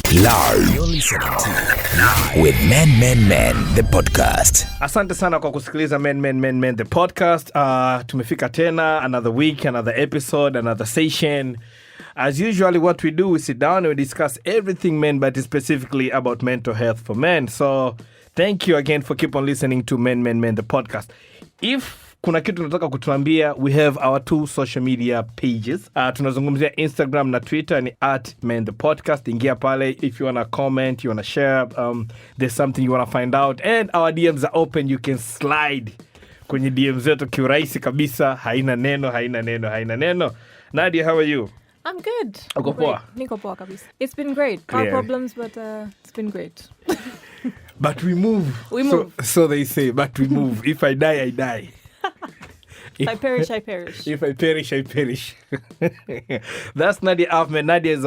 Live. You're listening to Live with Men, the podcast. Asante sana kwa kusikiliza Men, the podcast. Tumefika tena, another week, another episode, another session. As usually what we do, we sit down and we discuss everything men, but specifically about mental health for men. So thank you again for keep on listening to Men, the podcast. If kuna kitu nataka kutuambia, we have our two social media pages. Tunazungumzia Instagram na Twitter ni @men_the_podcast. Ingia pale if you want to comment, you want to share, there's something you want to find out. And our DMs are open, you can slide kwenye DMs zetu kiurahisi kabisa. Haina neno. Nadia, how are you? I'm good. Uko poa? Niko poa kabisa. It's been great. Our problems, but it's been great. But we move. So they say, but we move. If I die, I die. If I perish, I perish. If I perish, I perish. That's Nadia Ahmed. Nadia is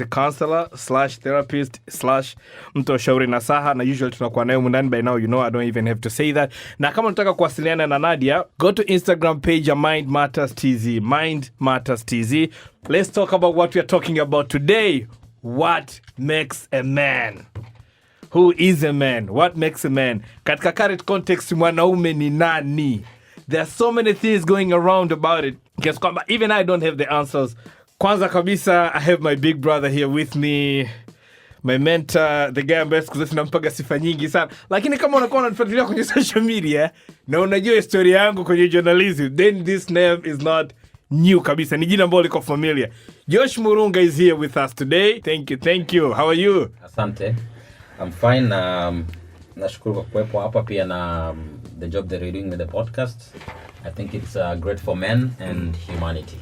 a counselor / therapist / mtu wa shauri nasaha, na usually tunakuwa nayo mundani. By now, you know, I don't even have to say that. Na kama unataka kuwasiliana na Nadia, go to Instagram page Mind Matters TZ. Mind Matters TZ. Let's talk about what we are talking about today. What makes a man? Who is a man? What makes a man? Katika current context, mwanaume ni nani? There are so many things going around about it. Even I don't have the answers. Kwanza kabisa, I have my big brother here with me. My mentor, the guy ambaye siku zote nampaga sifa nyingi sana. Lakini kama unakuwa unanifuatilia kwenye social media na unajua historia yangu kwenye journalism, then this name is not new kabisa. Ni jina ambalo liko familiar. Josh Murunga is here with us today. Thank you. How are you? Asante. I'm fine. Nashukuru kwa kuwepo hapa pia na the job that you're doing with the podcast. I think it's great for men and humanity.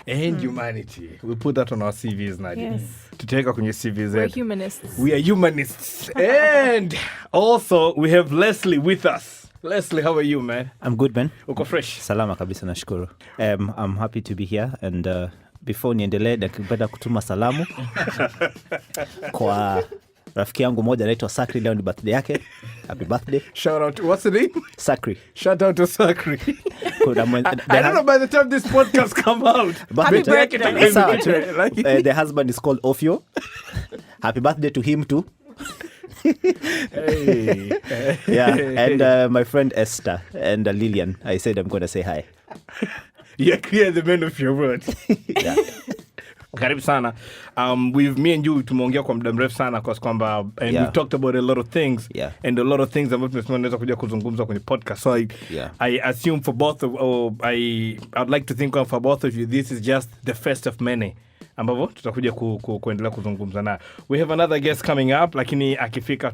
And humanity. We put that on our CVs, Nadia. Yes. Tutaweka kwenye CVs. We're humanists. We are humanists. And also we have Leslie with us. Leslie, how are you, man? I'm good, man. Uko fresh? Salama kabisa, nashukuru. I'm happy to be here, and before niendelee, nakipenda kutuma salamu kwa rafiki yangu moja anaitwa Sakri. Leo ni birthday yake. Happy birthday. Shout out to, what's the name? Sakri. Shout out to Sakri. I don't know by the time this podcast come out. Happy birthday. The husband is called Ofio. Happy birthday to him too. Hey. Yeah, and my friend Esther and Lillian. I said I'm going to say hi. You're clear the men of your word. Yeah. Karibu sana. With me and you tumeongea kwa muda mrefu sana kwa kwamba and we talked about a lot of things, and a lot of things ambazo tunaweza kuja kuzungumza kwenye podcast. So I assume for both of I'd like to think of for both of you, this is just the first of many ambavyo tutakuja kuendelea kuzungumza na. We have another guest coming up, lakini akifika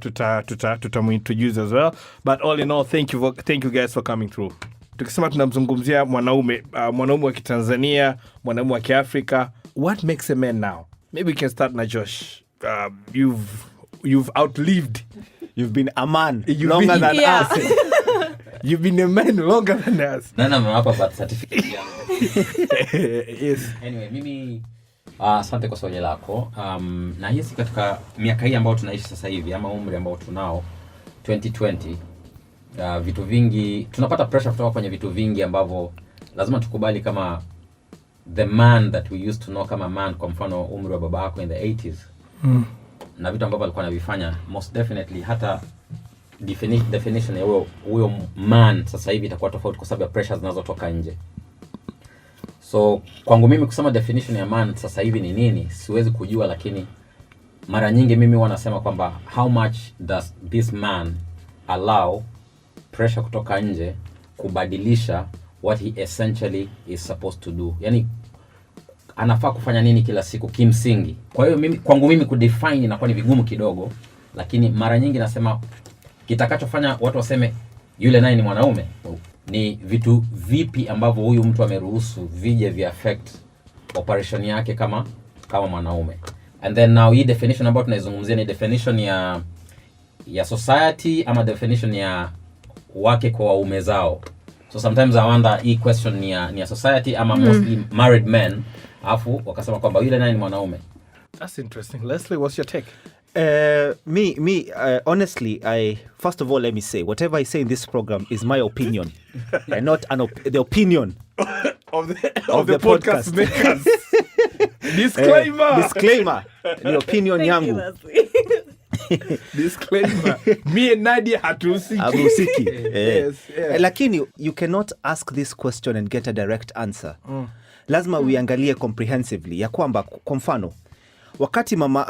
tutamintroduce as well. But all in all, thank you guys for coming through. Tukisema tunamzungumzia mwanaume wa Kitanzania, mwanaume wa Kiafrika. What makes a man now? Maybe we can start na Josh. You've outlived. You've been a man longer than us. You've been a man longer than us. Nana hapa birth certificate yangu. Yes. Anyway, mimi asante kwa swali lako. Na hisi katika miaka hii ambayo tunaishi sasa hivi ama umri ambao tunao 2020, vitu vingi tunapata pressure kutoka kwenye vitu vingi ambavyo lazima tukubali kama the man that we used to know kama man, kwa mfano umri wa baba yako in the 80s. Na vitu ambavyo alikuwa anavifanya, most definitely hata definition ya huyo man sasa hivi itakuwa tofauti kwa sababu ya pressures zinazotoka nje. So kwangu mimi kusema definition ya man sasa hivi ni nini siwezi kujua, lakini mara nyingi mimi wanasema kwamba how much does this man allow pressure kutoka nje kubadilisha what he essentially is supposed to do. Yani anafaa kufanya nini kila siku kimsingi. Kwa hiyo kwangu mimi kudefine inakuwa ni vigumu kidogo, lakini mara nyingi nasema kitakachofanya watu waseme yule naye ni mwanaume ni vitu vipi ambavyo huyu mtu ameruhusu vije vya affect operation yake kama mwanaume. And then now hii definition ambayo tunaizungumzia ni definition ya society ama definition ya wake kwa waume zao. So sometimes I wonder hii question ni ya society ama mostly married men, afu wakasema kwamba yule naye ni mwanaume. That's interesting. Leslie, what's your take? Honestly, first of all, let me say, whatever I say in this program is my opinion, and not the opinion of the podcast makers. Disclaimer. Ni opinion Thank you, yangu. Leslie. Disclaimer. Me and Nadia hatuhusiki. Abusiki. Yes, yeah. Lakini you cannot ask this question and get a direct answer. Lazima uiangalie comprehensively ya kwamba kwa mfano wakati mama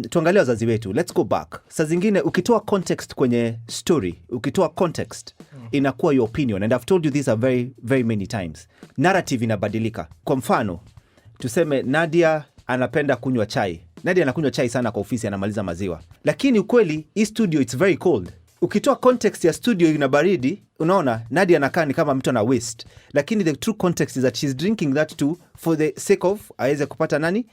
tuangalie wazazi wetu, let's go back. Saa zingine ukitoa context kwenye story, ukitoa context inakuwa your opinion, and I've told you this a very very many times. Narrative inabadilika. Kwa mfano tuseme Nadia anapenda kunywa chai. Nadia anakunywa chai sana kwa ofisi, anamaliza maziwa. Lakini ukweli hii studio it's very cold. Ukitoa context ya studio ina baridi, unaona Nadia anakaa ni kama mtu ana waste. Lakini the true context is that she's drinking that too for the sake of aweze kupata nani?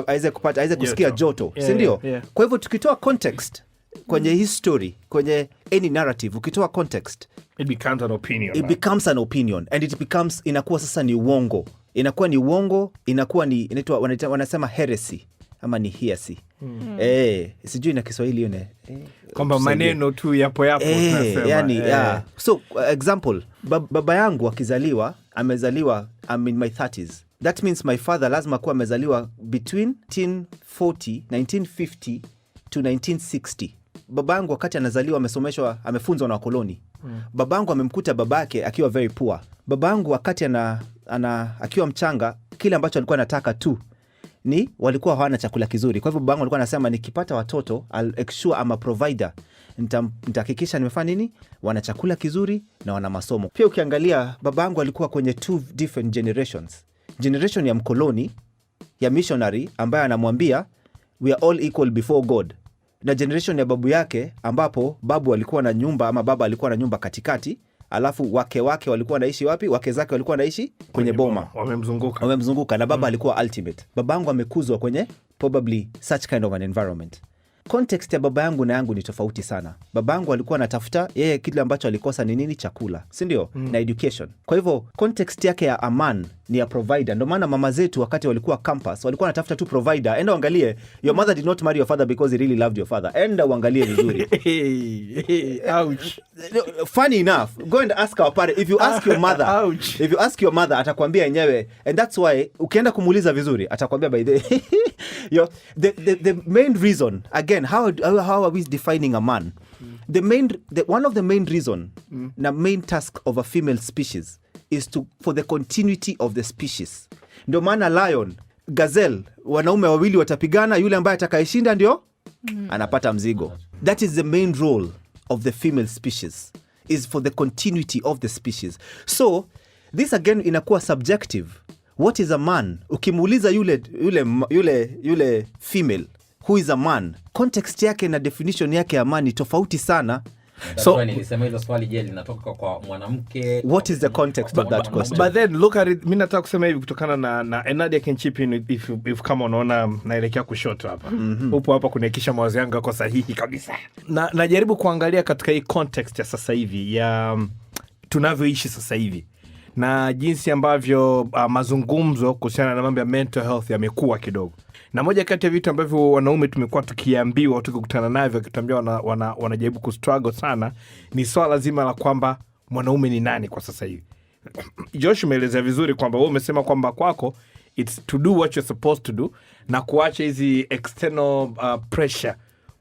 Aweze kusikia joto. Si ndio? Yeah. Kwa hivyo tukitoa context kwenye history, kwenye any narrative, ukitoa context, It becomes an opinion. it becomes an opinion, and it becomes inakuwa sasa ni uongo. Inakuwa ni uongo, inakuwa ni inaitwa wanasema heresy ama ni heresy. Sijui na Kiswahili yone. Kwamba maneno tu yapo tunasema. Yani, yeah. So example, baba yangu akizaliwa, amezaliwa I'm in my 30s. That means my father lazima kuwa amezaliwa between 1950 to 1960. Baba yangu wakati anazaliwa amesomeshwa, amefunzwa na wakoloni. Baba yangu amemkuta babake akiwa very poor. Baba yangu wakati akiwa mchanga, kile ambacho alikuwa anataka tu ni walikuwa hawana chakula kizuri. Kwa hivyo baba yangu alikuwa anasema nikipata watoto I'll ensure I'm a provider. Nitahakikisha nimefanya nini? Wana chakula kizuri na wana masomo. Pia ukiangalia baba yangu alikuwa kwenye two different generations. Generation ya mkoloni, ya missionary ambaye anamwambia we are all equal before God. Na generation ya babu yake ambapo babu alikuwa na nyumba ama baba alikuwa na nyumba katikati, alafu wake walikuwa naishi wapi? Wake zake walikuwa naishi kwenye boma. Wamemzunguka na baba alikuwa ultimate. Baba yangu amekuzwa kwenye probably such kind of an environment. Context ya baba yangu na yangu ni tofauti sana. Baba yangu alikuwa anatafuta, yeye kile ambacho alikosa ni nini? Chakula, si ndio? Na education. Kwa hivyo context yake ya aman ni ya provider. Ndio maana mama zetu wakati walikuwa campus walikuwa wanatafuta tu provider. Enda uangalie, your mother did not marry your father because he really loved your father. Enda uangalie vizuri. Ouch. Funny enough, go and ask our parent. If you ask your mother, Ouch. if you ask your mother atakwambia yenyewe, and that's why ukienda kumuuliza vizuri atakwambia by the the main reason, again, how are we defining a man? One of the main reason na main task of a female species is for the continuity of the species. Ndio maana lion, gazelle, wanaume wawili watapigana, yule ambaye atakayeshinda ndio anapata mzigo. That is the main role of the female species, is for the continuity of the species. So this again inakuwa subjective. What is a man? Ukimuuliza yule female who is a man, context yake na definition yake ya man ni tofauti sana. So nilisema hilo swali je linatoka kwa mwanamke? What is the context of that question? But then look at it, mimi nataka kusema hivi kutokana na Nadia can chip in if kama unaona naelekea kushoto hapa. Upo hapa kunaikisha mawazo yangu yako sahihi kabisa. Na najaribu kuangalia katika hii context ya sasa hivi ya tunavyoishi sasa hivi. Na jinsi ambavyo mazungumzo kuhusiana na mambo ya mental health yamekuwa kidogo. Na moja kati ya vitu ambavyo wanaume tumekuwa tukiambiwa, tukikutana navyo, kitambia wanajaribu kustruggle sana, ni swala zima la kwamba mwanaume ni nani kwa sasa hivi. Josh umeelezea vizuri kwamba wewe umesema kwamba kwako it's to do what you're supposed to do na kuacha hizi external pressure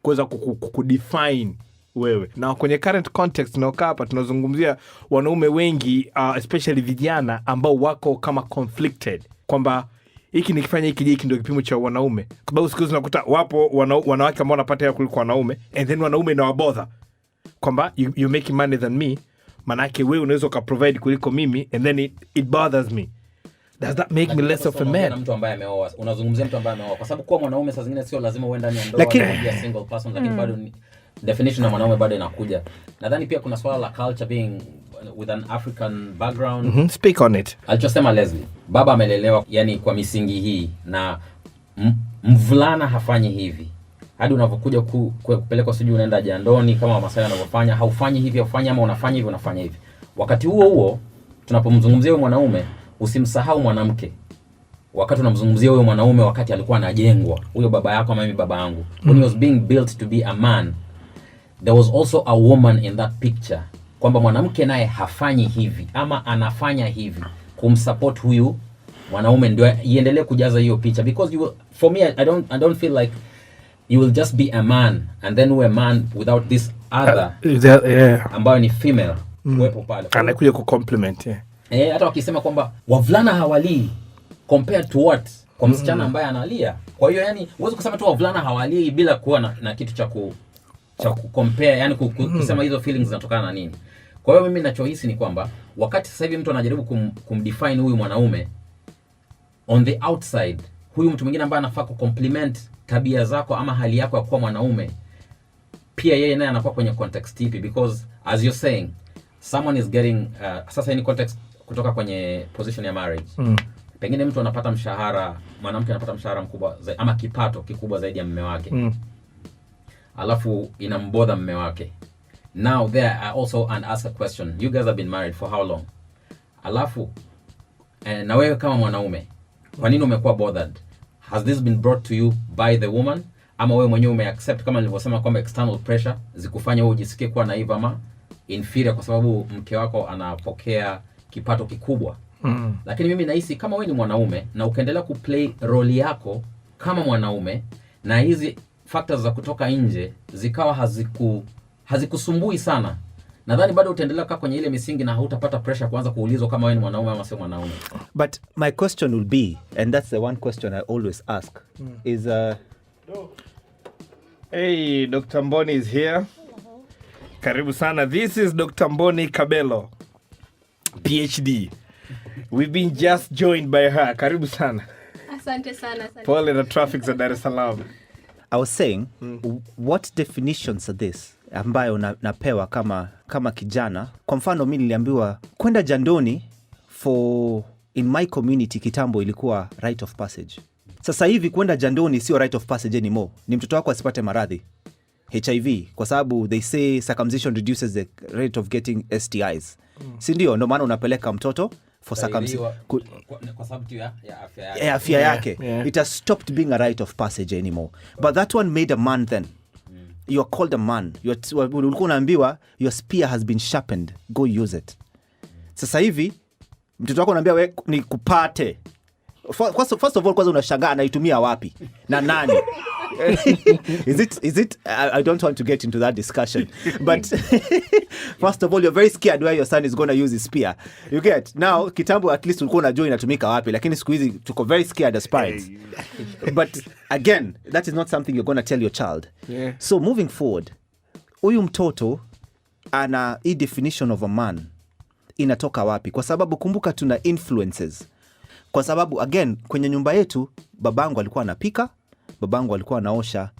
kuweza kudefine wewe. Na kwenye current context tunaokaa hapa tunazungumzia wanaume wengi especially vijana ambao wako kama conflicted kwamba hiki nikifanya hiki ndio kipimo cha wanaume. Kwa sababu siku hizi unakuta wapo wanawake ambao wanapata hela kuliko wanaume, and then wanaume na wabother kwamba you making money than me, manake wewe unaweza ukaprovide kuliko mimi, and then it bothers me. Does that make me less of a man? Mtu ambaye ameoa, unazungumzia mtu ambaye ameoa, kwa sababu kwa mwanaume saa zingine sio lazima uwe ndani ya ndoa au single person, lakini bado definition ya mwanaume bado inakuja. Nadhani pia kuna swala la culture being with an African background. Speak on it. Alichosema Leslie, baba amelelewa yani kwa misingi hii, na mvulana hafanyi hivi. Hadi unapokuja kupeleka sijui unaenda jandoni kama Wamasai wanavyofanya, haufanyi hivi, haufanyi, ama unafanya hivi, unafanya hivi. Wakati huo tunapomzungumzia huyo mwanaume, usimsahau mwanamke. Wakati unamzungumzia huyo mwanaume wakati alikuwa anajengwa, huyo baba yako ama mimi baba yangu, when he was being built to be a man, there was also a woman in that picture. Kwamba mwanamke naye hafanyi hivi ama anafanya hivi kumsupport huyu wanaume ndio iendelee kujaza hiyo picha, because for me I don't feel like you will just be a man and then we're a man without this other ambayo ni female kuwepo pale anakuja ku compliment. Hata wakisema kwamba wavulana hawalii compared to what kwa msichana ambaye analia. Kwa hiyo yani uweze kusema tu wavulana hawalii bila kuwa na kitu cha compare, yani kusema hizo feelings zinatokana na nini. Kwa hiyo mimi ninachohisi ni kwamba wakati sasa hivi mtu anajaribu kumdefine huyu mwanaume on the outside, huyu mtu mwingine ambaye anafaa kucompliment tabia zako ama hali yako ya kuwa mwanaume, pia yeye naye anakuwa kwenye context ipi? Because as you're saying, someone is getting sasa ni context kutoka kwenye position ya marriage. Pengine mtu anapata mshahara, mwanamke anapata mshahara mkubwa zaidi ama kipato kikubwa zaidi ya mume wake. Alafu inambodha mume wake. Now there I also ask a question. You guys have been married for how long? Alafu na wewe kama mwanaume, kwa nini umekuwa bothered? Has this been brought to you by the woman? Ama wewe mwenyewe umeaccept kama nilivyosema kwamba external pressure zikufanya wewe ujisikie kuwa naive ama inferior kwa sababu mke wako anapokea kipato kikubwa? Lakini mimi nahisi kama wewe ni mwanaume na ukaendelea kuplay role yako kama mwanaume na hizi factors za kutoka nje zikawa hazikusumbui sana, nadhani bado utaendelea kukaa kwenye ile misingi na hautapata pressure kuanza kuulizwa kama wewe ni mwanaume ama sio mwanaume. But my question will be, and that's the one question I always ask, is Hey, Dr. Mboni is here. Karibu sana. This is Dr. Mboni Kibelloh, PhD. We've been just joined by her. Karibu sana. Asante sana. Pole na traffic za Dar es Salaam. I was saying, what definitions are this ambayo napewa kama kijana? Kwa mfano mimi niliambiwa kwenda jandoni in my community kitambo ilikuwa rite of passage. Sasa hivi kwenda jandoni sio rite of passage anymore. Ni mtoto wako asipate maradhi HIV, kwa sababu they say circumcision reduces the rate of getting STIs. Si ndio? Ndio maana unapeleka mtoto for circumcision kwa sababu ya afya yake. It has stopped being a rite of passage anymore. But that one made a man then. You are called a man. Ulikuwa unaambiwa your spear has been sharpened, go use it. Sasa hivi mtoto wako anaambia wewe ni kupate. First of all, kwanza unashangaa anaitumia wapi na nani? Is it I don't want to get into that discussion, but first of all, you're very scared where your son is going to use his spear. You get? Now kitambo at least ulikuwa unajua inatumika wapi, lakini siku hizi tuko very scared as parents. But again, that is not something you're going to tell your child. So moving forward, huyu mtoto ana hii definition of a man inatoka wapi? Kwa sababu kumbuka tuna influences. Kwa sababu again, kwenye nyumba yetu babangu alikuwa anapika, babangu alikuwa anaosha,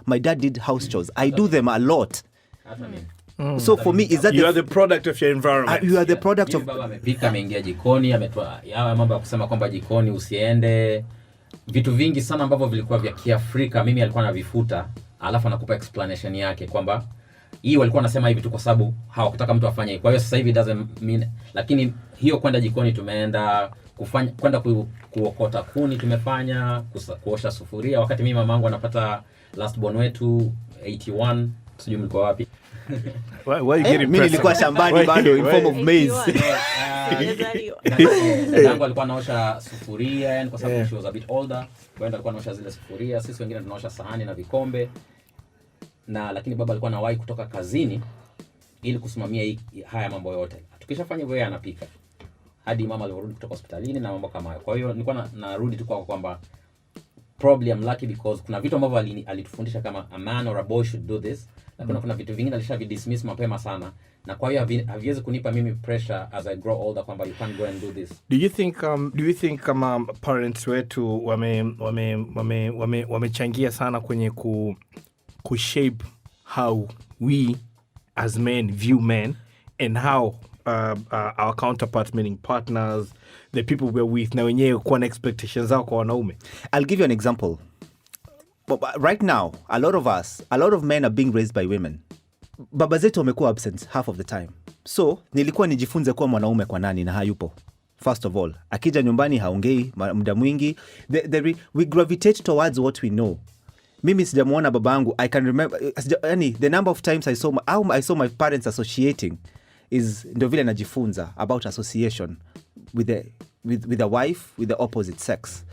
my dad did house chores. I do them a lot. So for me, is that you are the product of your environment. You are the product of baba amepika, ameingia jikoni, ametoa yawa mambo ya kusema kwamba jikoni usiende. Vitu vingi sana ambavyo vilikuwa vya Kiafrika mimi alikuwa anavifuta, alafu anakupa explanation yake kwamba hii walikuwa wanasema hivi tu kwa sababu hawakutaka mtu afanye. Kwa hiyo sasa hivi doesn't mean, lakini hiyo kwenda jikoni tumeenda kwenda kuokota kuni tumefanya, kuosha sufuria. Wakati mimi mamangu anapata last born wetu 81, sijui mlikuwa wapi. Mimi nilikuwa shambani bado in form of maize. Dadangu alikuwa anaosha sufuria, yani kwa sababu she was a bit older. Kwa hiyo alikuwa anaosha zile sufuria, sisi wengine tunaosha sahani na vikombe. Lakini baba alikuwa anawahi kutoka kazini ili kusimamia haya mambo yote. Tukishafanya hivyo yeye anapika hadi mama alirudi kutoka hospitalini na mambo kama hayo. Kwa hiyo nilikuwa narudi tu kwamba probably I'm lucky because kuna vitu ambavyo alitufundisha kama a man or a boy should do this, lakini kuna vitu vingine alishavidismiss mapema sana, na kwa hiyo haviwezi kunipa mimi pressure as I grow older kwamba you can't go and do this. Do you think kama parents wetu wamechangia sana kwenye kushape how we as men view men and how our counterparts, meaning partners, the people we're with, na wenyewe kuwa na expectations zao kwa wanaume? I'll give you an example. Right now, a lot of men are being raised by women. Baba zetu wamekuwa absent half of the time. So, nilikuwa nijifunze kuwa mwanaume kwa nani na hayupo. First of all, akija nyumbani haongei muda mwingi. We gravitate towards what we know. Mimi sijamuona babangu. I can remember the number of times I saw my parents associating is ndio vile najifunza about association with with a wife with the opposite sex.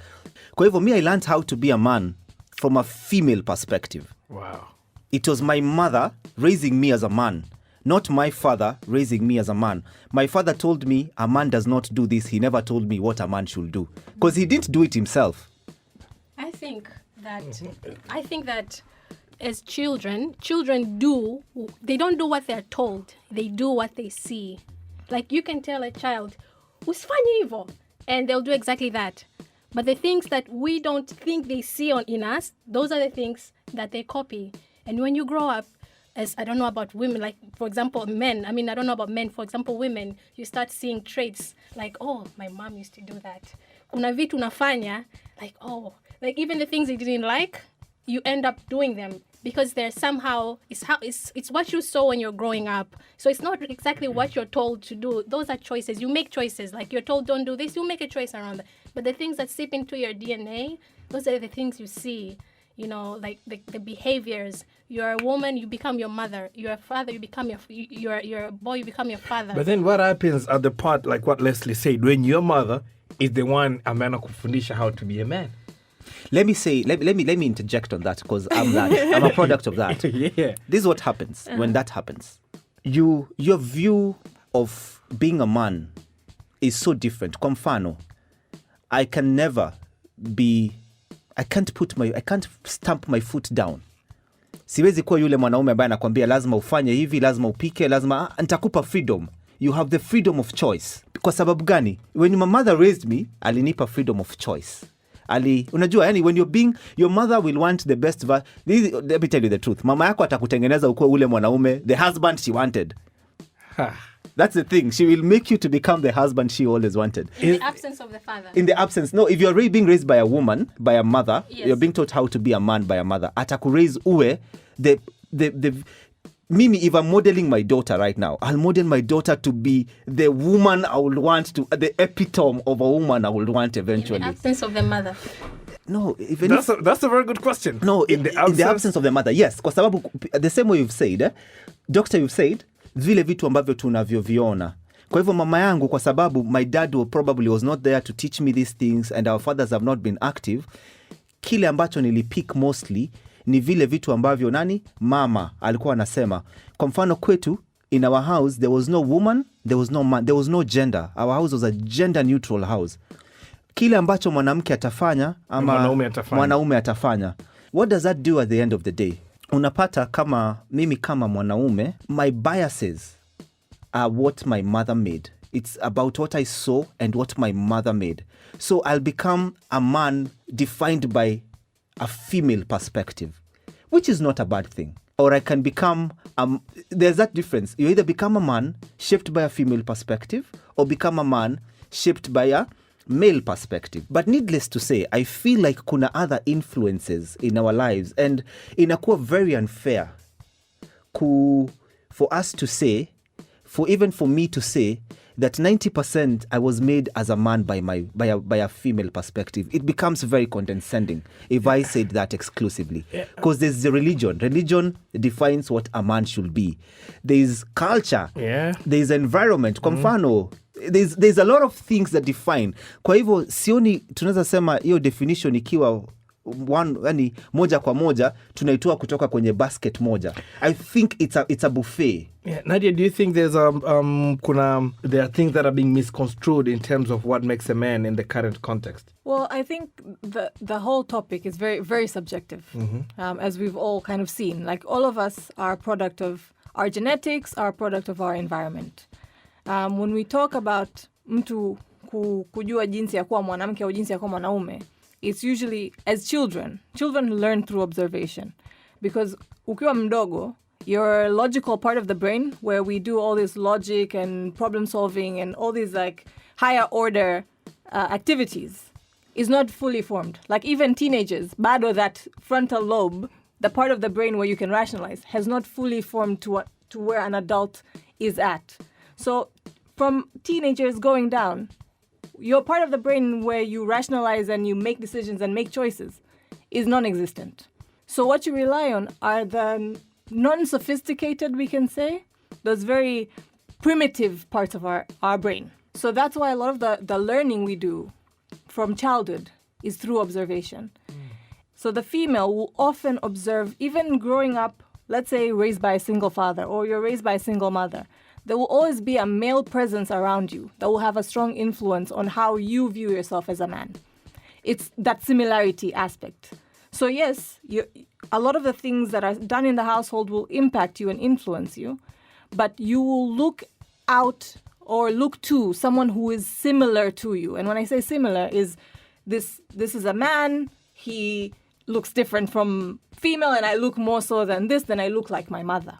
Kwa hivyo, me, I learned how to be a man from a female perspective. Wow. It was my mother raising me as a man, not my father raising me as a man. My father told me a man does not do this. He never told me what a man should do because he didn't do it himself. I think that as children they don't do what they're told. They do what they see. Like you can tell a child, usifanye hivyo, and they'll do exactly that. But the things that we don't think they see in us, those are the things that they copy. And when you grow up, as I don't know about women, like for example, men, I don't know about men, for example, women, you start seeing traits like, oh, my mom used to do that. Kuna vitu unafanya, like, oh, like even the things you didn't like, you end up doing them because they're somehow, it's what you saw when you're growing up. So it's not exactly what you're told to do. Those are choices. You make choices. Like you're told don't do this, you make a choice around that. But the things that seep into your DNA, those are the things you see. You know, like the behaviors. You're a woman, you become your mother. You're a father, you become you're a boy, you become your father. But then what happens at the part, like what Leslie said, when your mother is the one amana kufundisha how to be a man? Let me interject on that because I'm a product of that. Yeah. This is what happens when that happens. Your view of being a man is so different. Kwa mfano, I can't stamp my foot down. Siwezi kuwa yule mwanaume ambaye anakuambia lazima ufanye hivi, lazima upike, lazima nitakupa freedom. You have the freedom of choice. Kwa sababu gani? When my mother raised me, alinipa freedom of choice. Unajua, yani when you're being, your mother will want the best. Let me tell you the truth. Mama yako atakutengeneza ukuwe ule mwanaume, the husband she wanted. That's the thing. She will make you to become the husband she always wanted. In the absence of the father. In the absence. No, if you're really being raised by a woman, by a mother, yes. You're being taught how to be a man by a mother. Atakuraise uwe, Mimi, if I'm modeling my daughter right now, I'll model my daughter to be the woman I would want to, the epitome of a woman I would want eventually. In the absence of the mother. No, that's a very good question. No, in the absence of the mother, yes. Kwa sababu, the same way you've said, Doctor, you've said, vile vitu ambavyo tunavyoviona. Kwa hivyo mama yangu, kwa sababu my dad probably was not there to teach me these things and our fathers have not been active, kile ambacho nilipick mostly ni vile vitu ambavyo mama alikuwa anasema. Kwa mfano kwetu, in our house, there was no woman, there was no man, there was no gender. Our house was a gender neutral house. Kile ambacho mwanamke atafanya ama mwanaume atafanya. What does that do at the end of the day? Unapata mimi kama mwanaume, my biases are what my mother made. It's about what I saw and what my mother made. So I'll become a man defined by a female perspective, which is not a bad thing. Or I can become, there's that difference. You either become a man shaped by a female perspective or become a man shaped by a male perspective. But needless to say, I feel like kuna other influences in our lives and inakuwa very unfair for us to say, even for me to say that 90% I was made as a man by a female perspective. It becomes very condescending if I said that exclusively. Because there's the religion. Religion defines what a man should be. There's culture. Yeah. There's environment. Kwa mfano, there's a lot of things that define. Kwa hivyo, sioni tunaweza sema hiyo definition ikiwa moja kwa moja tunaitoa kutoka kwenye basket moja. I think it's a buffet. Yeah. Nadia, do you think there are things that are being misconstrued in terms of what makes a man in the current context? Well, I think the whole topic is very, very subjective, as we've all kind of seen. Like all of us are a product of our genetics, are a product of our environment. When we talk about mtu kujua jinsi ya kuwa mwanamke au jinsi ya kuwa mwanaume, it's usually as children learn through observation. Because ukiwa mdogo, your logical part of the brain where we do all this logic and problem solving and all these like higher order activities is not fully formed. Like even teenagers, bado that frontal lobe, the part of the brain where you can rationalize, has not fully formed to where an adult is at. So from teenagers going down, your part of the brain where you rationalize and you make decisions and make choices is non-existent. So what you rely on are the non-sophisticated, we can say, those very primitive parts of our brain. So that's why a lot of the learning we do from childhood is through observation. So the female will often observe, even growing up, let's say raised by a single father or you're raised by a single mother, there will always be a male presence around you that will have a strong influence on how you view yourself as a man. It's that similarity aspect. So yes, a lot of the things that are done in the household will impact you and influence you, but you will look out or look to someone who is similar to you. And when I say similar, is this is a man, he looks different from female, and I look more so than this, then I look like my mother.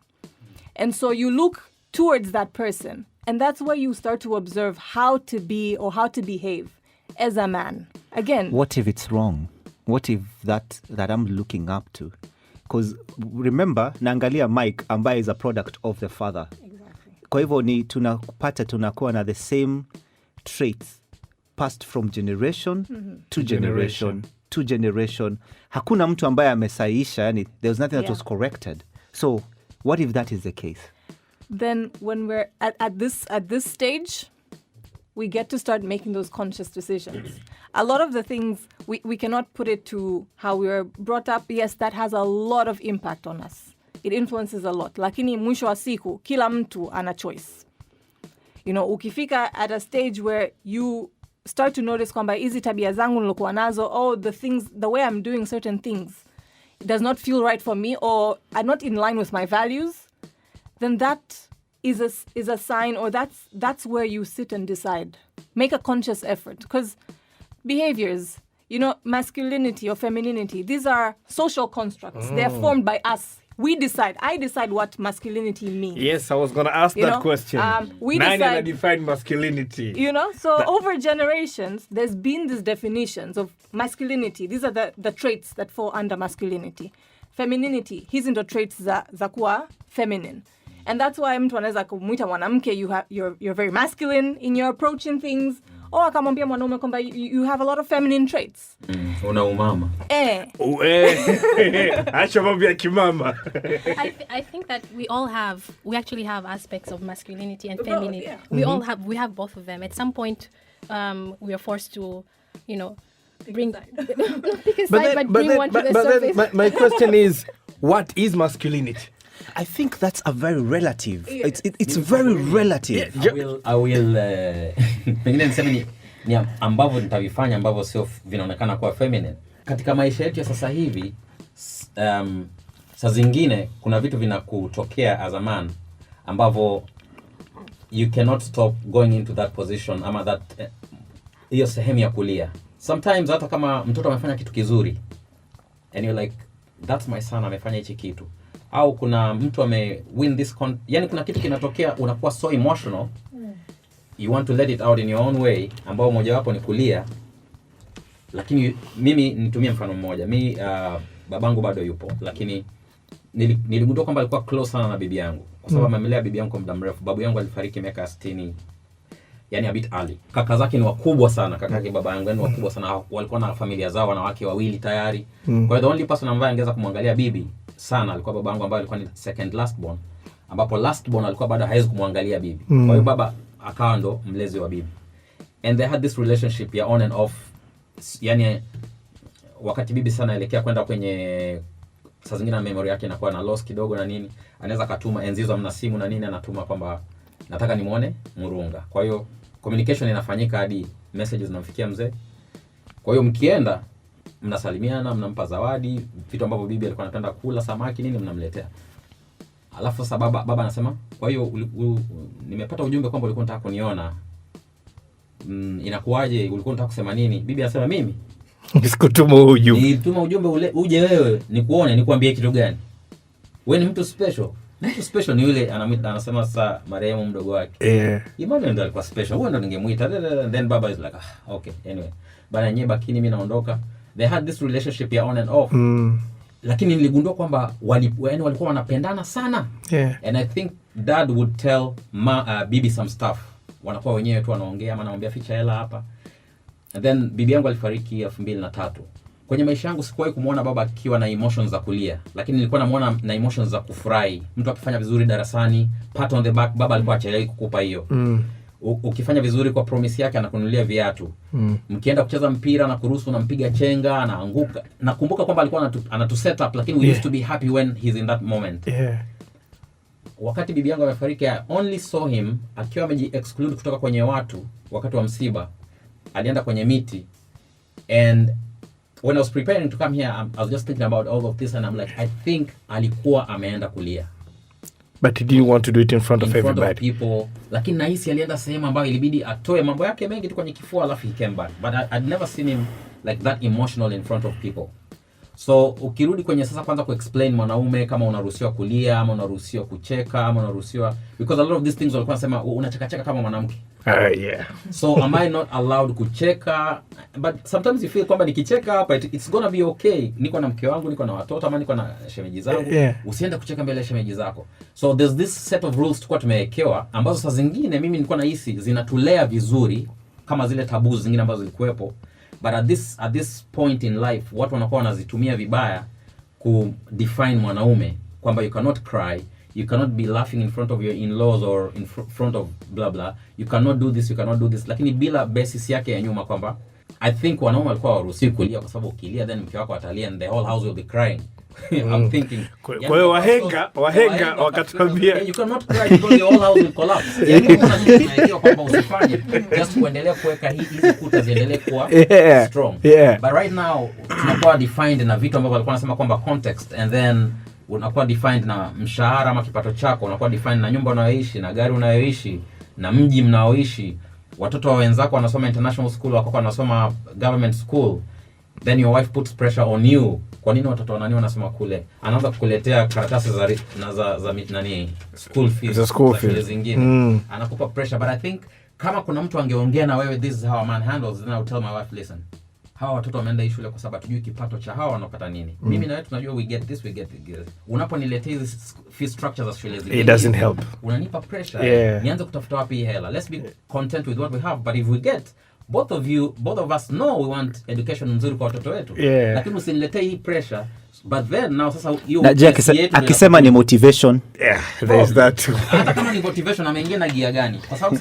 And so you look towards that person, and that's where you start to observe how to be or how to behave as a man. Again, what if it's wrong? What if that I'm looking up to? Because remember, naangalia Mike ambaye is a product of the father. Exactly. Kwa hivyo ni tunakuwa na the same traits passed from generation to generation to generation. Hakuna mtu ambaye amesaisha, yani there was nothing that was corrected. So what if that is the case? Then when we're at this stage, we get to start making those conscious decisions. A lot of the things, we cannot put it to how we were brought up. Yes, that has a lot of impact on us. It influences a lot. Lakini mwisho wa siku, kila mtu ana choice. You know, ukifika at a stage where you start to notice kwamba hizi tabia zangu nilokuwa nazo, the way I'm doing certain things does not feel right for me or are not in line with my values, then that is a sign, or that's where you sit and decide. Make a conscious effort, because behaviors, you know, masculinity or femininity, these are social constructs. They're formed by us. I decide what masculinity means. Yes, I was going to ask that question. We Nani define masculinity? You know, so over generations, there's been these definitions of masculinity. These are the traits that fall under masculinity. Femininity, hizi ndo traits za kuwa feminine. And that's why mtu anaweza kumuita mwanamke, you're very masculine in your approach in things. Or akamwambia mwanaume kwamba you have a lot of feminine traits. Una umama. Acha mambo ya kimama. I think that we actually have aspects of masculinity and femininity. Yeah. We have both of them. At some point, we are forced to, you know, bring bring one to the surface. My question is, what is masculinity? I think that's a very relative. It's very relative. I will pengine niseme ni ambavyo nitavifanya ambavyo sio vinaonekana kuwa feminine. Katika maisha yetu ya sasa hivi, saa zingine kuna vitu vinakutokea as a man ambavyo you cannot stop going into that position ama that hiyo sehemu ya kulia. Sometimes hata kama mtoto amefanya kitu kizuri and you're like, that's my son, amefanya hichi kitu. Au kuna mtu win this yani kuna kitu kinatokea, unakuwa so emotional, you want to let it out in your own way, ambao moja wapo ni kulia. Lakini mimi nitumie mfano mmoja. Babangu bado yupo, lakini niligundua kwamba alikuwa close sana na bibi yangu, kwa sababu amelea bibi yangu kwa muda mrefu. Babu yangu alifariki miaka 60, yani a bit early. Kaka zake ni wakubwa sana, kaka yake baba yangu ni wakubwa sana, walikuwa na familia zao, wanawake wawili tayari. Kwa hiyo the only person ambaye angeweza kumwangalia bibi sana alikuwa baba yangu, ambaye alikuwa ni second last born, ambapo last born alikuwa bado hawezi kumwangalia bibi. Kwa hiyo baba akawa ndo mlezi wa bibi, and they had this relationship ya on and off. Yani wakati bibi sana elekea kwenda kwenye, saa zingine memory yake inakuwa na loss kidogo na nini, anaweza katuma, enzizo mna simu na nini, anatuma kwamba nataka nimuone Murunga. Kwa hiyo communication inafanyika hadi messages zinamfikia mzee. Kwa hiyo mkienda mnasalimiana, mnampa zawadi, vitu ambavyo bibi alikuwa anapenda kula, samaki nini, mnamletea. Alafu sasa baba anasema, kwa hiyo nimepata ujumbe kwamba ulikuwa unataka kuniona. Inakuaje, ulikuwa unataka kusema nini? Bibi anasema, mimi nisikutuma ujumbe. Nilituma ujumbe uje wewe nikuone, nikwambie kitu gani? Wewe ni mtu special. Mtu special ni yule anasema sasa marehemu mdogo wake. Imani ndo alikuwa special. Huyo ndo ningemuita. Then baba is like, okay, anyway. Bana nyie bakini, mimi naondoka. They had this relationship ya on and off. Lakini niligundua kwamba walikuwa wanapendana sana. And I think dad would tell bibi some stuff. Wanakuwa wenyewe tu wanaongea, ama anamwambia ficha hela hapa. And then bibi yangu alifariki 2003. Kwenye maisha yangu sikuwahi kumuona baba akiwa na emotions za kulia, lakini nilikuwa namuona na emotions za kufurahi. Mtu akifanya vizuri darasani, pat on the back, baba alikuwa achelewi kukupa hiyo. ukifanya vizuri kwa promise yake anakununulia viatu. Mkienda kucheza mpira na kuruhusu unampiga chenga, anaanguka. Nakumbuka kwamba alikuwa anatu set up, lakini we used to be happy when he's in that moment. Wakati bibi yangu amefariki, I only saw him akiwa ameji-exclude kutoka kwenye watu wakati wa msiba. Alienda kwenye miti, and when I was preparing to come here, I was just thinking about all of this, and I'm like, I think alikuwa ameenda kulia. But he didn't want to do it in front of everybody. In front of people. Lakini nahisi alienda sehemu ambayo ilibidi atoe mambo yake mengi tu kwenye kifua, alafu he came back. But I'd never seen him like that emotional in front of people. So ukirudi kwenye sasa kwanza ku-explain mwanaume kama unaruhusiwa kulia ama unaruhusiwa kucheka ama unaruhusiwa, because a lot of these things walikuwa nasema unacheka kama mwanamke. Yeah. So am I not allowed kucheka? But sometimes you feel kwamba nikicheka hapa it's gonna be okay. Niko na mke wangu, niko na watoto, ama niko na shemeji zangu. Usiende kucheka mbele ya shemeji zako. So there's this set of rules tukua tumewekewa ambazo saa zingine mimi nilikuwa nahisi zinatulea vizuri kama zile taboos zingine ambazo zilikuwepo. But at this point in life, watu wanakuwa wanazitumia vibaya ku define mwanaume kwamba you cannot cry, you cannot be laughing in front of your in-laws or in front of blah blah, you cannot do this, you cannot do this, lakini bila basis yake ya nyuma kwamba I think wanaume walikuwa waruhusiwi kulia kwa sababu ukilia then mke wako atalia and the whole house will be crying. I'm thinking. Kwa hiyo wahenga wakatuambia you cannot cry because the whole house will collapse. Yani unajua kwamba usifanye just kuendelea kuweka hizi kuta ziendelee kuwa strong. But right now tunakuwa defined na vitu ambavyo walikuwa wanasema kwamba context, and then unakuwa defined na mshahara ama kipato chako, unakuwa defined na nyumba unayoishi, na gari unayoishi, na mji mnaoishi. Watoto wa wenzako wanasoma international school, wako wanasoma government school. Then your wife puts pressure on you. Kwa nini watoto wanani wanasoma kule? Anaanza kukuletea karatasi za nani school fees za shule zingine. Anakupa pressure. But I think kama kuna mtu angeongea na wewe, this is how a man handles, then I would tell my wife, listen, hawa watoto wameenda hii shule kwa sababu tujui kipato cha hawa wanapata nini. Mimi na wewe tunajua we get this. Unaponiletea hizi fee structures za shule zingine, it doesn't help. Unanipa pressure. Nianze kutafuta wapi hii hela. Let's be content with what we have, but if we get both of us know we want education nzuri kwa watoto wetu. Lakini usiniletee hii pressure. But then now sasa hiyo akisema ni motivation. There is that too. Hata kama ni motivation ameingia na gia gani? Kwa sababu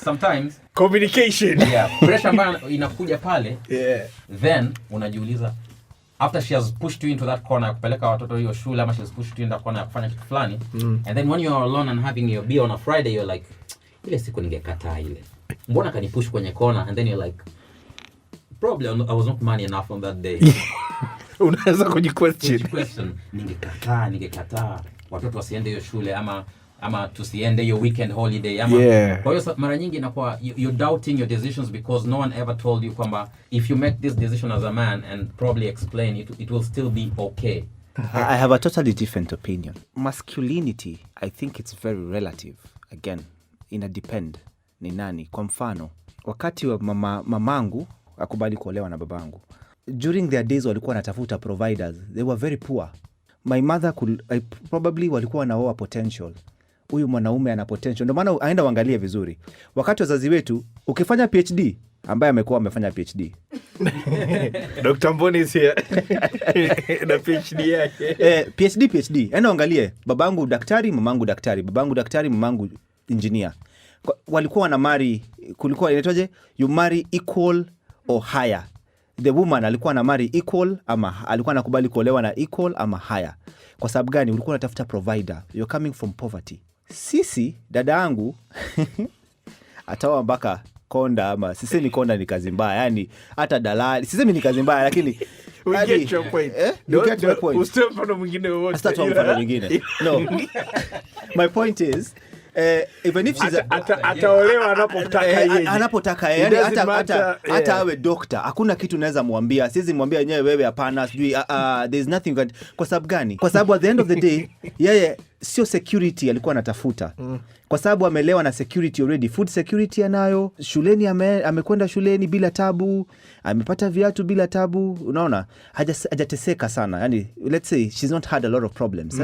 sometimes communication. Pressure ambayo inakuja pale. Then unajiuliza, after she has pushed you into that corner ya kupeleka watoto hiyo shule, ama she has pushed you into that corner ya kufanya kitu fulani, and then when you are alone and having your beer on a Friday, you're like, ile siku ningekataa ile. Mbona kanipush kwenye corner? And then you're like, probably I was not man enough on that day. Unaanza kujiquestion. Ningekataa watoto wasiende hiyo shule, ama tusiende hiyo weekend holiday, ama kwa hiyo mara nyingi inakuwa you're doubting your decisions because no one ever told you kwamba if you make this decision as a man and probably explain it will still be okay. I have a totally different opinion. Masculinity, I think it's very relative. Again, ina depend ni nani. Kwa mfano, wakati wa mamangu akubali kuolewa na babangu, during their days walikuwa wanatafuta providers. They were very poor. My mother probably walikuwa wanaoa potential. Huyu mwanaume ana potential. Ndio maana aenda uangalie vizuri. Wakati wazazi wetu, ukifanya PhD, ambaye amekuwa amefanya PhD. Dr. Mboni is here. Na PhD yake. PhD. Aenda uangalie. Babangu daktari, mamangu daktari. Babangu daktari, mamangu engineer. Walikuwa wana marry, kulikuwa inaitwaje? You marry equal or higher. The woman alikuwa na marry equal, ama alikuwa anakubali kuolewa na equal ama higher. Kwa sababu gani? Ulikuwa unatafuta provider. You're coming from poverty. Sisi, dada yangu, atawa mpaka konda, ama sisemi konda ni kazi mbaya. Yani hata dalali, sisemi ni kazi mbaya, lakini we get your point. You get my point. Usitoe mfano mwingine wote. Sitatoa mfano mwingine. No. My point is, even if she's ataolewa anapotaka yeye. Anapotaka yeye. Yani hata awe doctor, hakuna kitu naweza muambia. Siwezi muambia yenyewe wewe hapana, sijui there is nothing kwa sababu gani? Kwa sababu at the end of the day, yeye sio security alikuwa anatafuta. Kwa sababu amelewa na security already. Food security anayo, shuleni amekwenda shuleni bila tabu, amepata viatu bila tabu, unaona? Hajateseka sana. Yani let's say she's not had a lot of problems.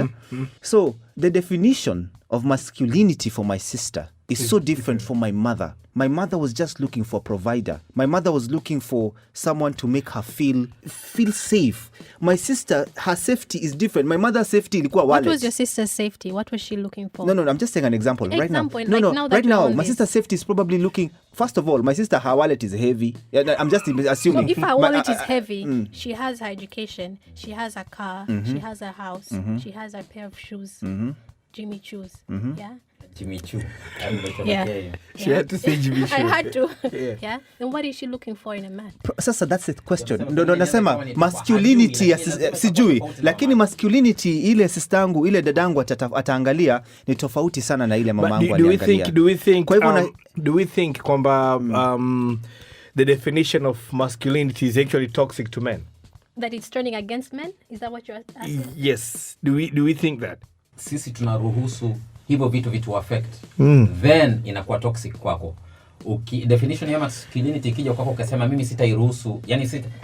So the definition of masculinity for my sister is so different from my mother. My mother was just looking for a provider. My mother was looking for someone to make her feel safe. My sister, her safety is different. My mother's safety ilikuwa wallet. What was your sister's safety? What was she looking for? No, I'm just saying an example. Right now. Right now, my sister's safety is probably looking, first of all, my sister, her wallet is heavy. I'm just assuming. So if her wallet is heavy, she has her education, she has a car, she has a house, she has a pair of shoes, Jimmy Choos, yeah? Jimmy Choo. Yeah. She had to say Jimmy Choo. I had to. Yeah. Then what is she looking for in a man? Sasa that's the question. No, nasema masculinity sijui, lakini masculinity ile sistangu ile dadangu ataangalia ni tofauti sana na ile mamangu aliangalia. Do we think kwamba the definition of masculinity is actually toxic to men? That it's turning against men? Is that what you're asking? Yes. Do we think that? Sisi tunaruhusu hivyo vitu affect, then inakuwa toxic kwako. Definition ya masculinity ikija kwako ukasema mimi sitairuhusu,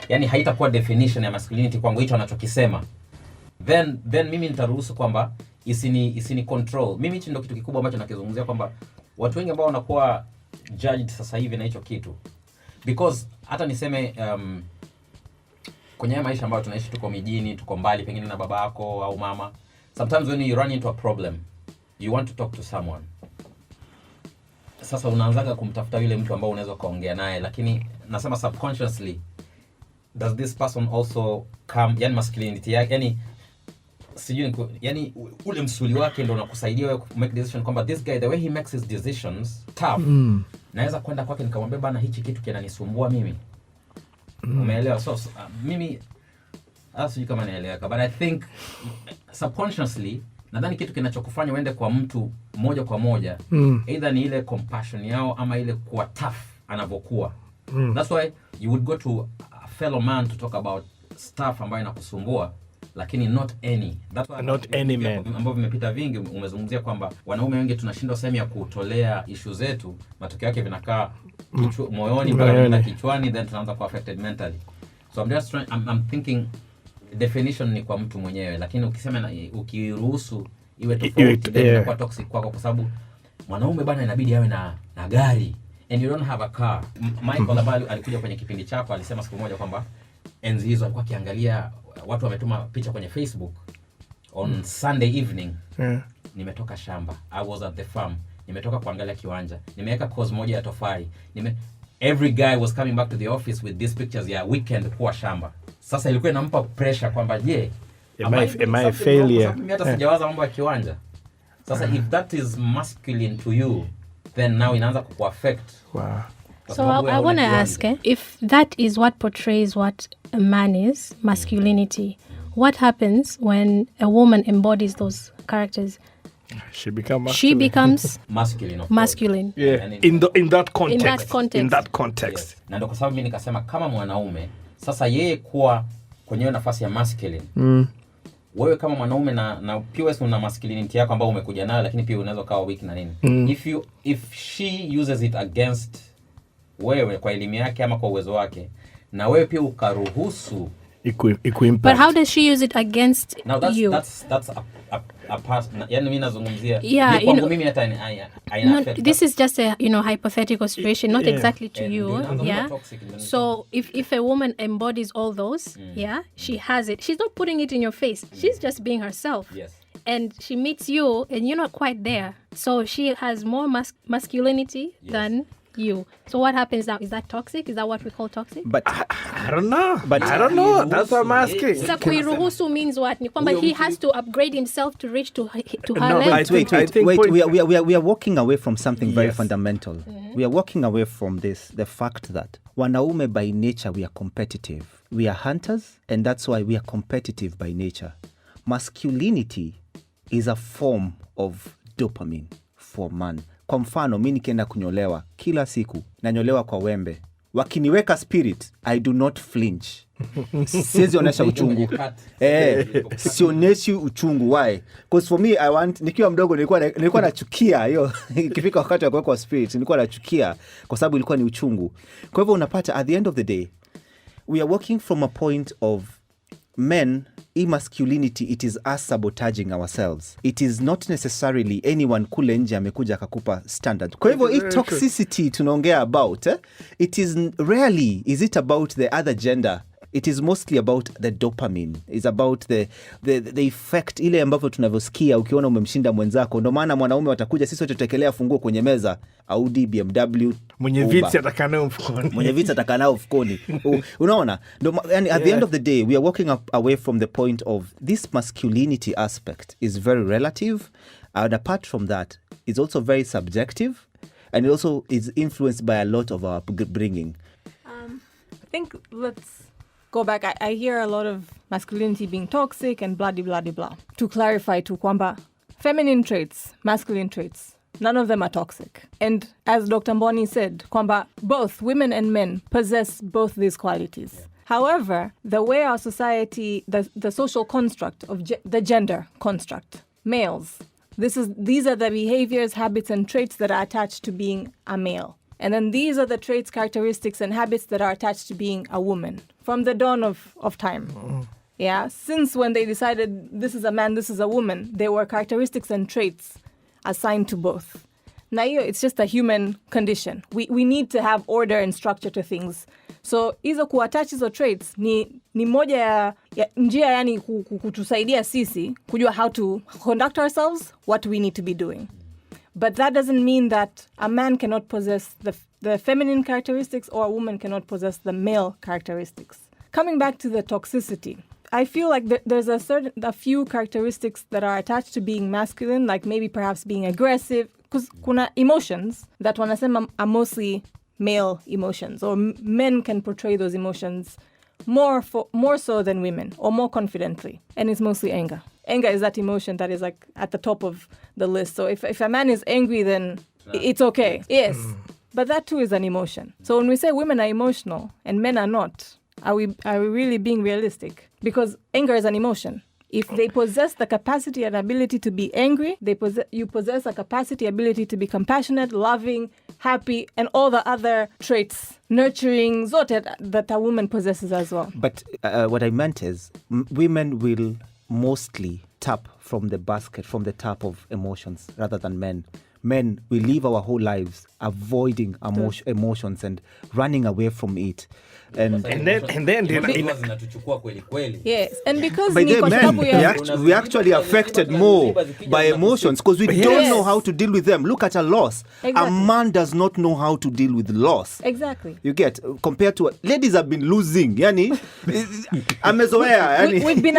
yani haitakuwa definition ya masculinity kwangu hicho anachokisema, then mimi nitaruhusu kwamba isini control. Mimi hicho ndio kitu kikubwa ambacho nakizungumzia, kwamba watu wengi ambao wanakuwa judged sasa hivi na hicho kitu, because hata niseme kwenye maisha ambayo tunaishi, tuko mijini, tuko mbali pengine na babako au mama, sometimes when you run into a problem, you want to talk to someone. Sasa unaanzaga kumtafuta yule mtu ambao unaweza kaongea naye, lakini nasema subconsciously, does this person also come, yani masculinity yake, yani sijui, yani ule msuli wake ndio unakusaidia wewe make decision kwamba this guy, the way he makes his decisions tough, naweza kwenda kwake nikamwambia bana, hichi kitu kinanisumbua mimi. Umeelewa? So mimi sijui kama naeleweka, but I think subconsciously nadhani kitu kinachokufanya uende kwa mtu moja kwa moja, either ni ile compassion yao ama ile kuwa tough anavyokuwa. That's why you would go to a fellow man to talk about stuff ambayo inakusumbua, lakini not any. That's why not any man. Ambao vimepita vingi umezungumzia kwamba wanaume wengi tunashindwa sehemu ya kutolea issue zetu, matokeo yake vinakaa moyoni mpaka kichwani, then tunaanza kuwa affected mentally. So I'm thinking definition ni kwa mtu mwenyewe, lakini ukisema ukiruhusu iwe tofauti, then inakuwa toxic kwako, kwa sababu mwanaume bana inabidi awe na gari and you don't have a car. Michael Abali alikuja kwenye kipindi chako, alisema siku moja kwamba enzi hizo alikuwa akiangalia watu wametuma picha kwenye Facebook on Sunday evening. Nimetoka shamba, I was at the farm, nimetoka kuangalia kiwanja, nimeweka cause moja ya tofali, every guy was coming back to the office with these pictures ya weekend kwa shamba. Sasa ilikuwa inampa pressure kwamba am I failure? Mimi hata sijawaza mambo ya kiwanja. Sasa if that is masculine to you, then now inaanza kukuaffect. Wow. So I want to ask, if that is what portrays what a man is, masculinity, what happens when a woman embodies those characters? She becomes masculine. Yeah. In that context. In that context. Yes. Na ndio kwa sababu mimi nikasema kama mwanaume, sasa yeye kuwa kwenye nafasi ya masculine. Wewe kama mwanaume na pia una masculinity yako ambayo umekuja nayo, lakini pia unaweza kuwa weak na nini. If she uses it against wewe kwa elimu yake ama kwa uwezo wake, na wewe pia ukaruhusu impact. But how does she use it against you? That's a part. Yani mimi nazungumzia kwangu mimi hata this is just a hypothetical situation, not exactly to you. So if a woman embodies all those, she has it. She's not putting it in your face. She's just being herself. Yes. And she meets you and you're not quite there. So she has more masculinity than you. So what happens now? Is that toxic? Is that what we call toxic? But I don't know. That's what I'm asking. So kuiruhusu means what? Ni kwamba he has to upgrade himself to reach to her no, level. Wait. We are walking away from something very fundamental. We are walking away from the fact that wanaume by nature we are competitive. We are hunters, and that's why we are competitive by nature. Masculinity is a form of dopamine for man. Kwa mfano, mimi nikienda kunyolewa kila siku, nanyolewa kwa wembe. Wakiniweka spirit, I do not flinch. Siwezi onyesha uchungu. Sionyeshi uchungu. Why? Because for me, nikiwa mdogo nilikuwa nachukia hiyo. Ikifika wakati wa kuwekwa spirit, nilikuwa nachukia kwa sababu ilikuwa ni uchungu. Kwa hivyo unapata at the end of the day, we are working from a point of men masculinity, it is us sabotaging ourselves. It is not necessarily anyone kule nje amekuja akakupa standard. Kwa hivyo hii toxicity tunaongea about, it is rarely is it about the other gender. It is mostly about the dopamine. It's about the effect ile ambavyo tunavyosikia ukiona umemshinda mwenzako. Ndio maana mwanaume watakuja sisi wote tutekelea funguo kwenye meza, Audi, BMW, mwenye viti atakanao mfukoni. Mwenye viti atakanao mfukoni. Unaona? And at the end of the day, we are walking away from the point of this masculinity aspect is very relative, and apart from that, it's also very subjective, and it also is influenced by a lot of our bringing. I think let's go back. I hear a lot of masculinity being toxic and blah, blah, blah, blah. To clarify to kwamba, feminine traits, masculine traits, none of them are toxic. And as Dr. Mboni said, kwamba both women and men possess both these qualities. Yeah. However, the way our society, the social construct of the gender construct, males, these are the behaviors, habits, and traits that are attached to being a male. And then these are the traits, characteristics, and habits that are attached to being a woman from the dawn of time. Yeah, since when they decided this is a man, this is a woman, there were characteristics and traits assigned to both. Now, it's just a human condition. We need to have order and structure to things. So hizo kuattach hizo traits ni moja ya njia yani kutusaidia sisi kujua how to conduct ourselves, what we need to be doing. But that doesn't mean that a man cannot possess the feminine characteristics or a woman cannot possess the male characteristics. Coming back to the toxicity, I feel like there's a few characteristics that are attached to being masculine, like maybe perhaps being aggressive, because kuna emotions that wanasema are mostly male emotions, or men can portray those emotions more so than women, or more confidently, and it's mostly anger. Anger is that emotion that is like at the top of the list. So if a man is angry, then it's okay. Yes. But that too is an emotion. So when we say women are emotional and men are not, are we really being realistic? Because anger is an emotion. If they possess the capacity and ability to be angry, you possess a capacity, ability to be compassionate, loving, happy, and all the other traits, nurturing, that a woman possesses as well. But what I meant is women will mostly tap from the basket, from the tap of emotions rather than men. Men, we live our whole lives avoiding emotions and running away from it. And then yes, and because by the men, we actually affected more by emotions because we don't know how to deal with them. Look at a loss. Exactly. A man does not know how to deal with loss. Exactly. You get, compared to ladies have been losing. Yani, we've been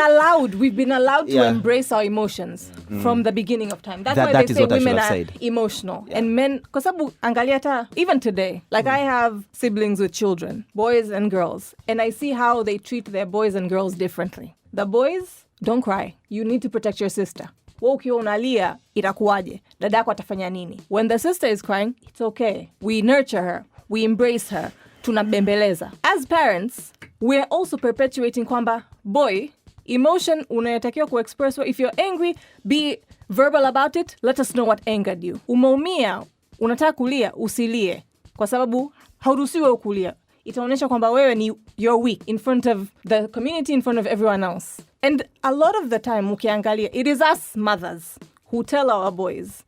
allowed to embrace our emotions from the beginning of time. That's why they say women are emotional. Yeah. And men, kwa sababu angalia even today, like I have siblings with children, boys and girls, and I see how they treat their boys and girls differently. The boys, don't cry. You need to protect your sister. Wewe ukiwa unalia, itakuwaje? Dadako atafanya nini? When the sister is crying, it's okay. We nurture her. We embrace her. Tunabembeleza. As parents, we're also perpetuating kwamba, boy, emotion unayotakiwa kuexpress. If you're angry, be verbal about it. Let us know what angered you. Umeumia, unataka kulia, usilie. Kwa sababu hauruhusiwi kulia. Itaonyesha kwamba wewe you're weak in front of the community, in front of everyone else. And a lot of the time, ukiangalia, it is us mothers who tell our boys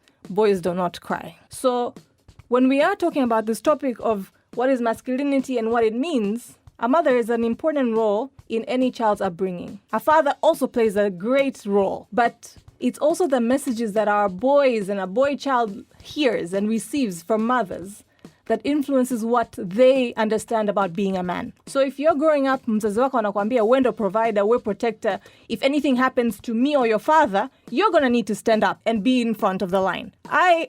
do not cry. So when we are talking about this topic of what is masculinity and what it means, a mother is an important role in any child's upbringing. A father also plays a great role, but it's also the messages that our boys and a boy child hears and receives from mothers that influences what they understand about being a man. So if you're growing up, mzazi wako anakuambia wewe ndo provider, we're protector. If anything happens to me or your father, you're going to need to stand up and be in front of the line.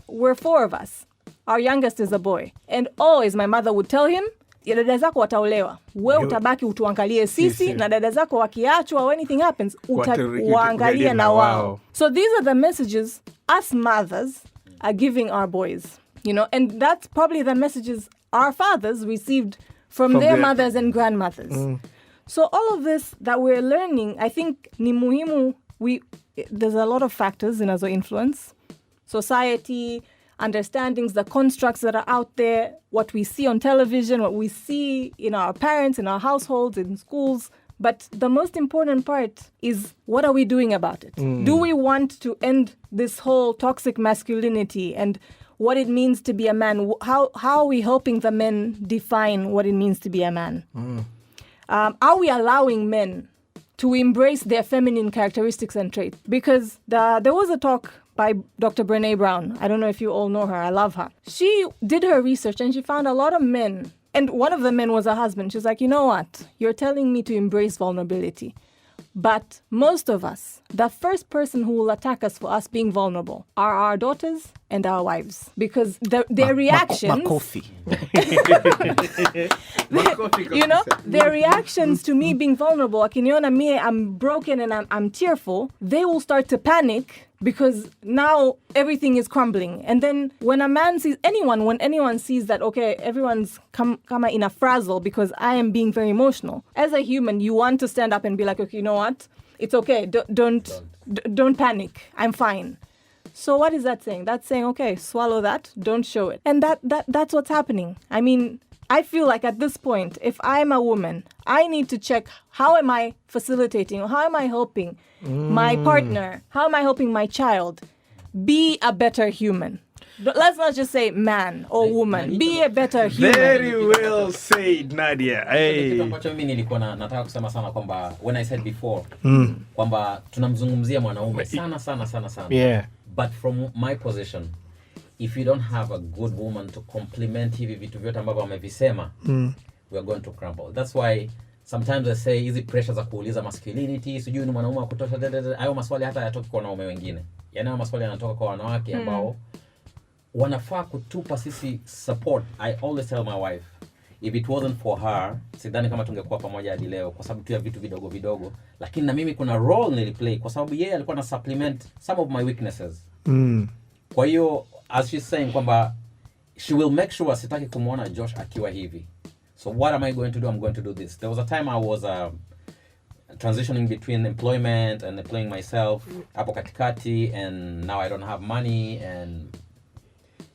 We're four of us. Our youngest is a boy. And always my mother would tell him, dada zako wataolewa. Wewe utabaki utuangalie sisi na dada zako wakiachwa or anything happens, utawaangalia na wao. So these are the messages us mothers are giving our boys. You know, and that's probably the messages our fathers received from their mothers and grandmothers. So all of this that we're learning, I think ni muhimu. There's a lot of factors in our influence. Society, understandings, the constructs that are out there, what we see on television, what we see in our parents, in our households, in schools, But the most important part is, what are we doing about it? Do we want to end this whole toxic masculinity and what it means to be a man? How are we helping the men define what it means to be a man? Are we allowing men to embrace their feminine characteristics and traits? Because there was a talk by Dr. Brené Brown. I don't know if you all know her. I love her. She did her research and she found a lot of men. And one of the men was a husband. She's like, you know what? You're telling me to embrace vulnerability. But most of us, the first person who will attack us for us being vulnerable are our daughters and our wives. Because their reactions... their reactions to me being vulnerable, akiniona me, I'm broken and I'm tearful, they will start to panic because now everything is crumbling. And then when when anyone sees that, okay, everyone's kama in a frazzle because I am being very emotional, as a human, you want to stand up and be like, okay, you know what? It's okay. Don't panic. I'm fine. So what is that saying? That's saying, okay, swallow that. Don't show it. And that's what's happening. I mean, I feel like at this point, if I'm a woman, I need to check, how am I facilitating? How am I helping my partner? How am I helping my child be a better human? Let's not just say man or woman. Be a better human. Very well said, Nadia. Kitu Hey. ambacho mimi nilikuwa nataka kusema sana kwamba when I said before kwamba tunamzungumzia mwanaume sana. Yeah. But from my position, if you don't have a good woman to complement hivi vitu vyote ambavyo amevisema, we are going to crumble. That's why sometimes I say hizi pressure za kuuliza masculinity, sijui ni mwanaume wa kutosha, hayo maswali hata hayatoki kwa wanaume wengine. Yaani hayo maswali yanatoka kwa wanawake ambao wanafaa kutupa sisi support. I always tell my wife, if it wasn't for her, sidhani kama tungekuwa pamoja hadi leo, kwa sababu tu ya vitu vidogo. Lakini na mimi kuna role niliplay kwa sababu yeye alikuwa na supplement some of my weaknesses. Kwa hiyo as she's saying kwamba she will make sure sitaki kumuona Josh akiwa hivi. So what am I going to do? I'm going to do this. There was a time I was transitioning between employment and employing myself hapo katikati, and now I don't have money, and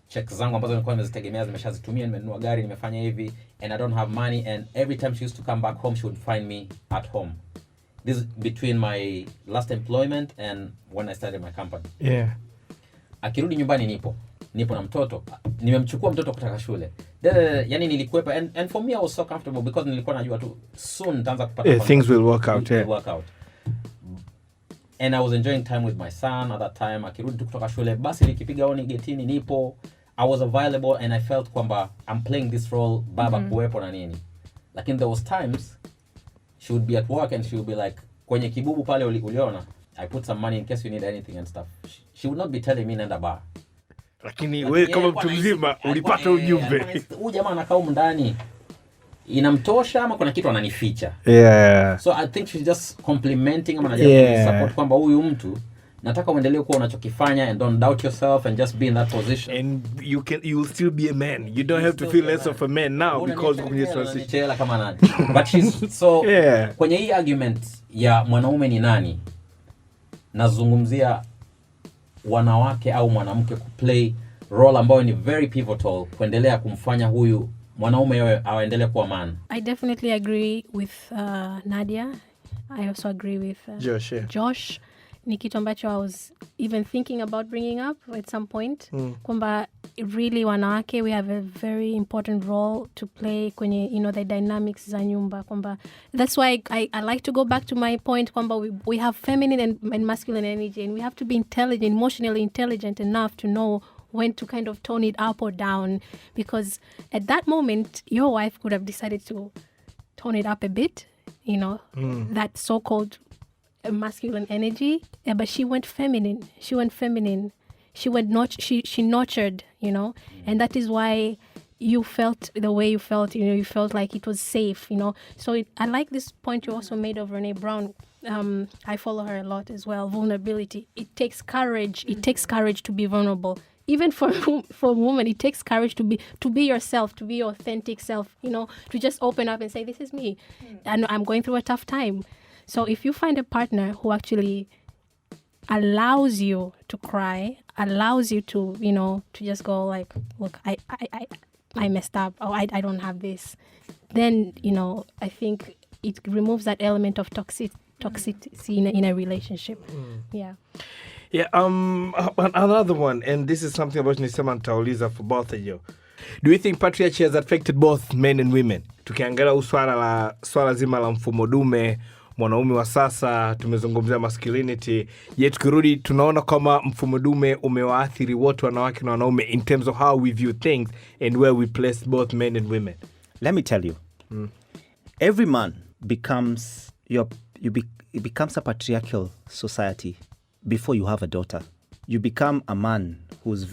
checks zangu ambazo nilikuwa nimezitegemea zimeshazitumia, nimenunua gari, nimefanya hivi, and I don't have money, and every time she used to come back home she would find me at home. This is between my last employment and when I started my company. Yeah. Akirudi nyumbani nipo na mtoto, nimemchukua mtoto kutoka shule. Yani nilikuwepa, and for me I was so comfortable because nilikuwa najua tu soon nitaanza kupata things will work out. Work out. And I was enjoying time with my son at that time. Akirudi tu kutoka shule, basi nikipiga honi getini nipo. I was available and I felt kwamba I'm playing this role, baba kuwepo na nini. Lakini there was times she would be at work and she would be like, kwenye kibubu pale uliona, I put some money in case you need anything and stuff. She would not be telling me nenda bar. Lakini wewe kama mtu mzima ulipata ujumbe. Huyu jamaa anakaa huko ndani, inamtosha ama kuna kitu ananificha? Yeah. So I think she's just complimenting ama anajaribu support kwamba huyu mtu nataka uendelee kuwa unachokifanya, and don't doubt yourself and just be in that position. And you'll still be a man. You don't have to feel less of a man now because of your transition. Kama nani. But she's so kwenye hii argument ya mwanaume ni nani, nazungumzia wanawake au mwanamke kuplay role ambayo ni very pivotal kuendelea kumfanya huyu mwanaume yeye aendelee kuwa man. I definitely agree with Nadia. I also agree with Josh. Ni kitu ambacho I was even thinking about bringing up at some point. Kwamba really wanawake, we have a very important role to play kwenye, the dynamics za nyumba. Kwamba that's why I like to go back to my point kwamba we have feminine and masculine energy, and we have to be intelligent, emotionally intelligent enough to know when to kind of tone it up or down, because at that moment your wife could have decided to tone it up a bit, that so-called masculine energy, but she went feminine. She nurtured, and that is why you felt the way you felt. You felt like it was safe, So I like this point you also made of Brené Brown. I follow her a lot as well. Vulnerability. It takes courage. It takes courage to be vulnerable. Even for a woman, it takes courage to be yourself, to be your authentic self. To just open up and say, "This is me, and I'm going through a tough time." So if you find a partner who actually allows you to cry, allows you to, to just go like, look, I messed up, or I don't have this, then, I think it removes that element of toxicity in a relationship. Yeah. Yeah, another one, and this is something about nisema nitauliza for both of you. Do you think patriarchy has affected both men and women? Tukiangalia swala zima la mfumo dume, mwanaume wa sasa, tumezungumzia masculinity, yet tukirudi tunaona kama mfumo dume umewaathiri wote wanawake na wanaume in terms of how we view things and where we place both men and women. Let me tell you, every man becomes it becomes a patriarchal society before you have a daughter. You become a man who's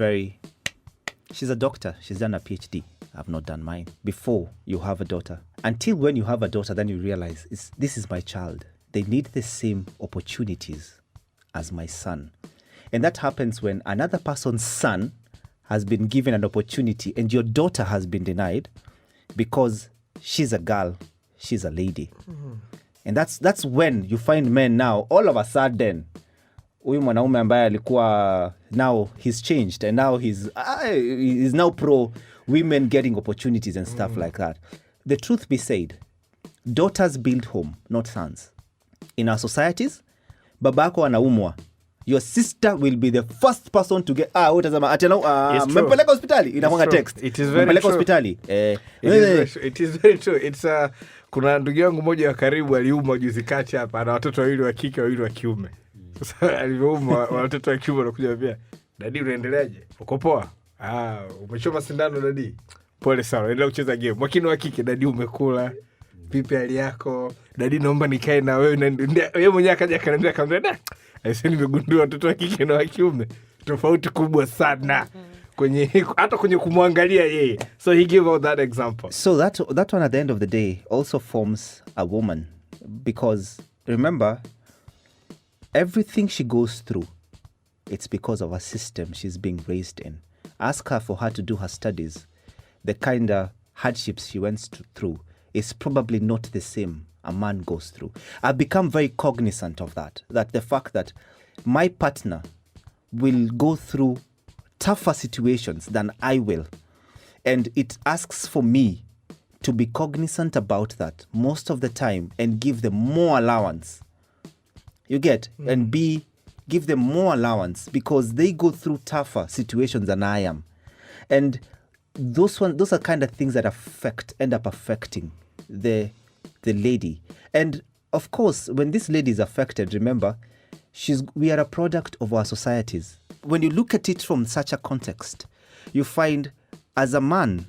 she's a doctor, she's done a PhD. I've not done mine. Before you have a daughter. Until when you have a daughter, then you realize, this is my child. They need the same opportunities as my son. And that happens when another person's son has been given an opportunity and your daughter has been denied because she's a girl, she's a lady. And that's when you find men now, all of a sudden, huyu mwanaume ambaye alikuwa, now he's changed and now he's now pro women getting opportunities and stuff like that. The truth be said, daughters build home, not sons. In our societies, babako anaumwa, your sister will be the first person to get mmepeleka hospitali, inamwanga text. It is very true. Hospitali. It is very true. It's kuna ndugu yangu mmoja wa karibu aliumwa juzi kati hapa, ana watoto wawili wa kike wawili wa kiume. Sasa alivyoumwa watoto wa kiume wanakuja pia, dadi unaendeleaje? Uko poa? Umechoma sindano dadi? Pole sana, endelea kucheza game. Mwakini wa kike, dadi umekula? Vipi hali yako? Dadi naomba nikae na wewe. Yeye mwenyewe akaja akaniambia, aise nimegundua watoto wa kike na wa kiume tofauti kubwa sana hata kwenye kumwangalia yeye. So he gave out that example. So that one at the end of the day also forms a woman, because remember, everything she goes through, it's because of a system she's being raised in. Ask her for her to do her studies. The kind of hardships she went through is probably not the same a man goes through. I've become very cognizant of that the fact that my partner will go through tougher situations than I will. And it asks for me to be cognizant about that most of the time and give them more allowance. You get? And give them more allowance because they go through tougher situations than I am. And those are kind of things that end up affecting the lady. And of course, when this lady is affected, remember, we are a product of our societies. When you look at it from such a context, you find, as a man,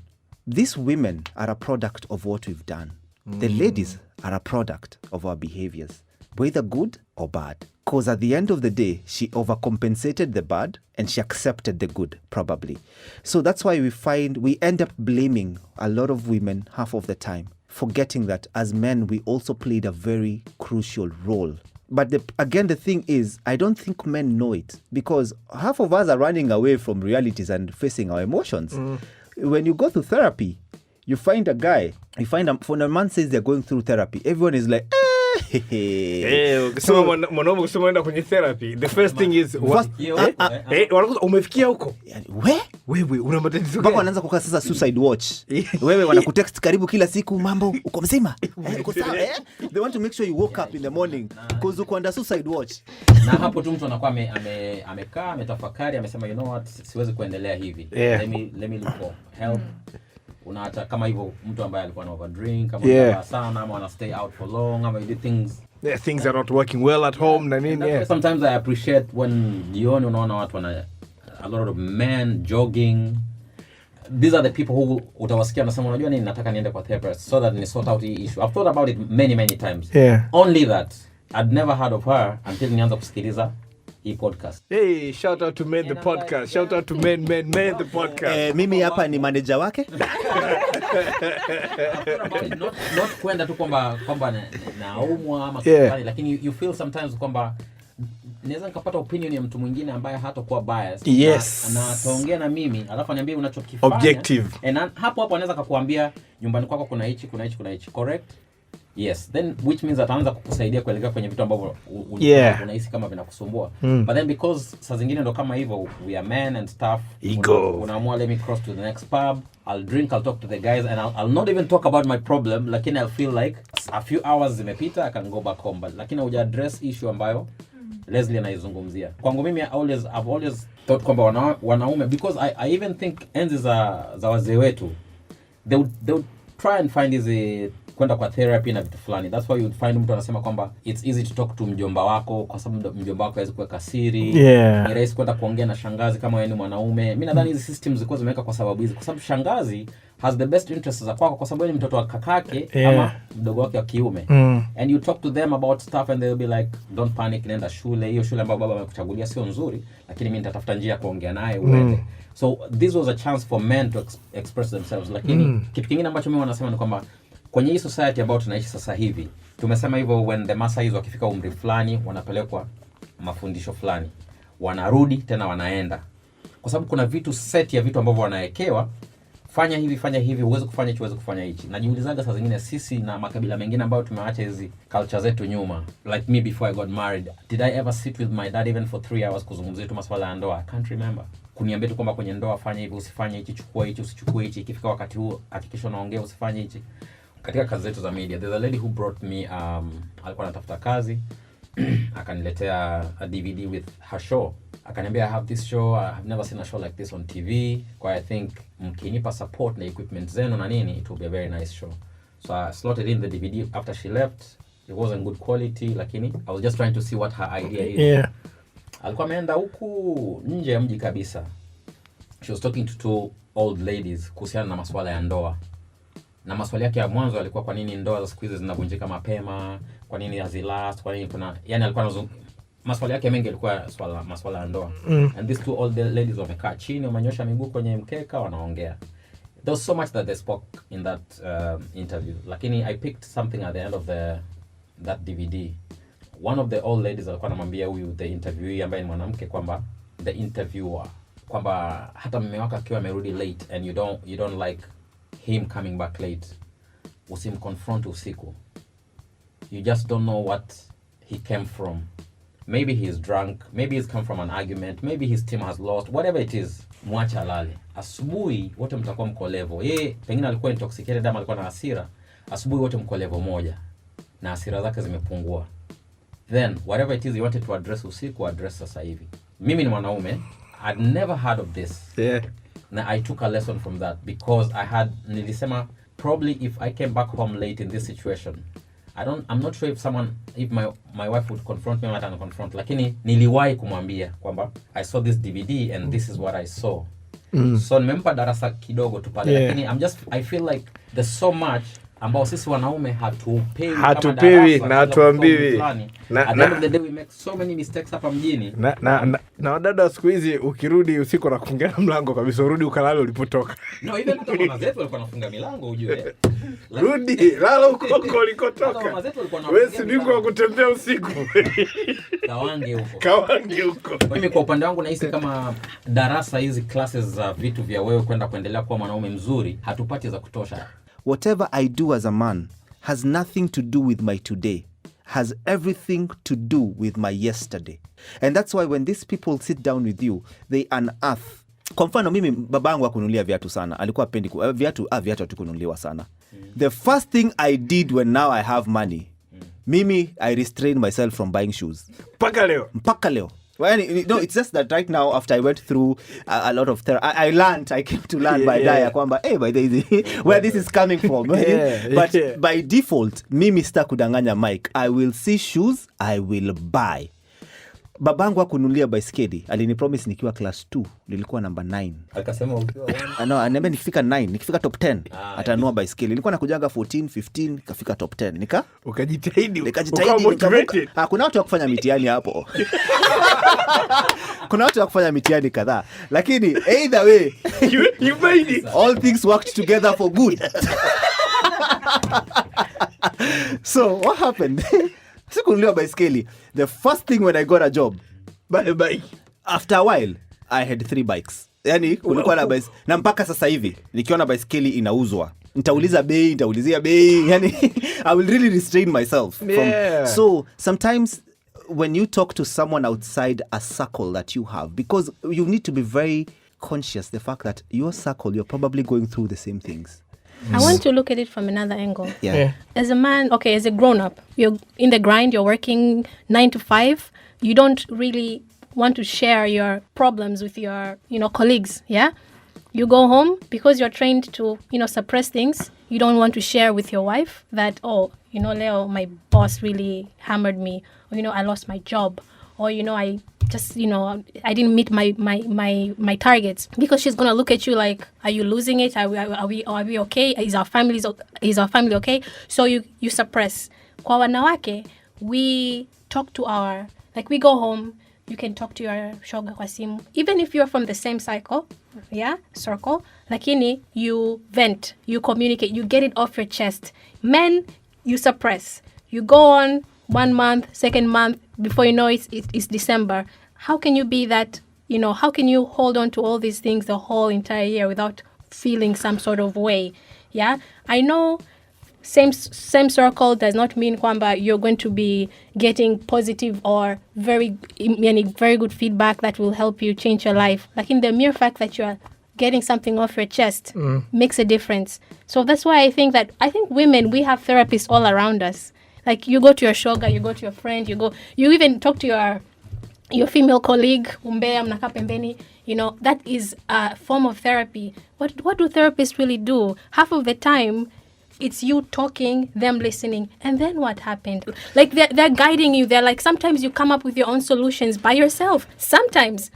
these women are a product of what we've done. The ladies are a product of our behaviors, whether good or bad. Because at the end of the day, she overcompensated the bad and she accepted the good, probably. So that's why we end up blaming a lot of women half of the time, forgetting that as men, we also played a very crucial role. But the thing is, I don't think men know it, because half of us are running away from realities and facing our emotions. When you go to therapy, you find a guy, when a man says they're going through therapy, everyone is like, mwanaume kusema enda kwenye therapy, the first thing is umefikia huko, wewe una matatizo gani? Baba anaanza kukaa sasa suicide watch. Wewe wanakutext karibu kila siku, mambo uko mzima, uko sawa? They want to make sure you woke up in the morning because uko under suicide watch. Na hapo tu mtu anakuwa amekaa ametafakari, amesema you know what, siwezi kuendelea hivi, let me look for help. Unaacha kama hivyo mtu ambaye alikuwa na overdrink ama sana ama wana stay out for long ama you do things things are not working well at home na nini. Sometimes I appreciate when jioni unaona watu wana a lot of men jogging. These are the people who utawasikia nasema unajua nini, nataka niende kwa therapist so that ni sort out the issue. I've thought about it many times. Only that I'd never heard of her until nianza kusikiliza hii podcast. Hey, shout out to Men the podcast. Shout out to Men the podcast. Mimi hapa ni manager wake. Not kwenda tu kwamba naumwa ama kufanya, lakini you feel sometimes kwamba naweza nikapata opinion ya mtu mwingine ambaye hatakuwa biased. Yes. Na ataongea na mimi, alafu aniambie unachokifanya. Objective. And hapo anaweza kukuambia nyumbani kwako kuna hichi. Correct? Yes, then which means ataanza kukusaidia kuelekea kwenye vitu ambavyo unahisi kama vinakusumbua. But then because saa zingine ndo kama hivyo, we are men and stuff, unaamua let me cross to the next pub, I'll drink, I'll talk to the guys, and I'll not even talk about my problem, lakini I'll feel like a few hours zimepita, I can go back home. But lakini huja address issue ambayo Leslie anaizungumzia. Kwangu mimi I've always thought kwamba wanaume, because I even think enzi za wazee wetu, they would try and find hizi kwenda kwa therapy na vitu fulani. That's why you would find mtu anasema kwamba it's easy to talk to mjomba wako kwa sababu mjomba wako hawezi kuweka siri. Ni rahisi kwenda kuongea na shangazi kama wewe ni mwanaume. Mimi nadhani hizi systems zilikuwa zimeweka kwa sababu hizi, kwa sababu shangazi has the best interests za kwako kwa sababu ni mtoto wa kakake ama mdogo wake wa kiume. And you talk to them about stuff and they'll be like, don't panic, nenda shule. Hiyo shule ambayo baba amekuchagulia sio nzuri, lakini mimi nitatafuta njia ya kuongea naye uende. So this was a chance for men to express themselves. Lakini kitu kingine ambacho mimi wanasema ni kwamba kwenye hii society ambayo tunaishi sasa hivi, tumesema hivyo, when the Maasais wakifika umri fulani wanapelekwa mafundisho fulani, wanarudi tena wanaenda, kwa sababu kuna vitu set ya vitu ambavyo wanawekewa, fanya hivi, uweze kufanya hichi, uweze kufanya hichi. Najiulizaga saa zingine sisi na makabila mengine ambayo tumeacha hizi culture zetu nyuma, like me before I got married, did I ever sit with my dad even for 3 hours kuzungumzia tu masuala ya ndoa? I can't remember. Kuniambia tu kwamba kwenye ndoa fanya hivi, usifanye hichi, chukua hichi, usichukue hichi, ikifika wakati huo hakikisha unaongea, usifanye hichi. Katika kazi zetu za media, there's a lady who brought me, alikuwa anatafuta kazi, akaniletea a DVD with her show. Akaniambia, I have this show, I have never seen a show like this on TV. Kwa I think mkinipa support na equipment zenu na nini, it will be a very nice show. So I slotted in the DVD after she left. It wasn't good quality, lakini I was just trying to see what her idea is. Alikuwa ameenda huku nje ya mji kabisa. She was talking to 2 old ladies kuhusiana na masuala ya ndoa. Na maswali yake ya mwanzo alikuwa kwa nini ndoa za siku hizi zinavunjika mapema, kwa nini hazilast, kwa nini kuna, yani alikuwa maswali yake mengi yalikuwa maswala ya ndoa. And these 2 old ladies wamekaa chini, wamenyosha miguu kwenye mkeka, wanaongea. There was so much that they spoke in that interview. Lakini I picked something at the end of that DVD. One of the old ladies alikuwa anamwambia huyu the interviewee ambaye ni mwanamke kwamba the interviewer kwamba hata mume wako akiwa amerudi late and you don't like him coming back late, usimconfront usiku. You just don't know what he came from. Maybe he's drunk, maybe he's come from an argument, maybe his team has lost, whatever it is, mwacha lale. Asubuhi wote mtakuwa mko level. Yeye pengine alikuwa intoxicated ama alikuwa na hasira. Asubuhi wote mko level moja na hasira zake zimepungua. Then whatever it is you wanted to address usiku, address sasa hivi. Mimi ni mwanaume, I'd never heard of this. Na I took a lesson from that because nilisema probably if I came back home late in this situation, I'm not sure if my wife would confront me or not confront, lakini niliwahi kumwambia kwamba I saw this DVD and this is what I saw. So nimempa darasa kidogo tu pale, lakini I feel like there's so much ambao sisi wanaume hatupewi na hatuambiwi. At the end of the day we make so many mistakes hapa mjini. Na wadada siku hizi ukirudi usiku na kufunga mlango kabisa, urudi ukalale ulipotoka. No, even hata mama zetu walikuwa wanafunga milango ujue. Rudi lala huko ulikotoka. Wewe si bingwa kutembea usiku. Kawange huko. Mimi kwa upande wangu nahisi kama darasa hizi classes za vitu vya wewe kwenda kuendelea kuwa mwanaume mzuri hatupati za kutosha. Whatever I do as a man has nothing to do with my today, has everything to do with my yesterday. And that's why when these people sit down with you, they unearth. Kwa mfano mimi babangu hakununulia viatu sana. Alikuwa hapendi viatu hatukununuliwa sana. The first thing I did when now I have money, mimi I restrained myself from buying shoes. Mpaka leo. Well, no, it's just that right now after I went through a lot of therapy, I came to learn by Nadia kwamba by the where this is coming from. But by default, mimi sita kudanganya Mike. I will see shoes, I will buy. Babangu hakununulia baiskeli. Alinipromise nikiwa class 2, nilikuwa number 9. Akasema ukiwa 1. No, ananiambia nikifika 9, nikifika top 10, atanunua baiskeli. Nilikuwa nakujaga 14, 15, kafika top 10. Ukajitahidi. Kuna watu wa kufanya mitihani hapo. Kuna watu wa kufanya mitihani kadhaa. Lakini either way, you made it. All things worked together for good. So, what happened? Sikununulia baiskeli. The first thing when I got a job, buy a bike. After a while, I had 3 bikes. Yani kulikuwa na baiskeli na mpaka sasa hivi nikiona baiskeli inauzwa nitaulizia bei. Yani, I will really restrain myself. So sometimes when you talk to someone outside a circle that you have, because you need to be very conscious the fact that your circle, you're probably going through the same things. I want to look at it from another angle. Yeah. As a man, okay, as a grown-up, you're in the grind, you're working 9 to 5. You don't really want to share your problems with your, colleagues, yeah? You go home because you're trained to, suppress things. You don't want to share with your wife that, Leo, my boss really hammered me. Or, I lost my job. Or, I just, I didn't meet my targets. Because she's going to look at you like, are you losing it? Are we okay? Is our family okay? So you suppress. Kwa wanawake, we talk to we go home, you can talk to your shoga kwa simu. Even if you're from the same circle, lakini you vent, you communicate, you get it off your chest. Men, you suppress. You go on 1 month, second month, before you know it's December. How can you be that, how can you hold on to all these things the whole entire year without feeling some sort of way? Yeah, I know same circle does not mean kwamba you're going to be getting positive or very good feedback that will help you change your life. Like in the mere fact that you're getting something off your chest makes a difference. So that's why I think women, we have therapists all around us. Like you go to your shoga, you go to your friend, you even talk to your female colleague, umbea mnakaa pembeni. That is a form of therapy. What do therapists really do? Half of the time, it's you talking, them listening, and then what happened? Like they're guiding you. They're like, sometimes you come up with your own solutions by yourself. Sometimes,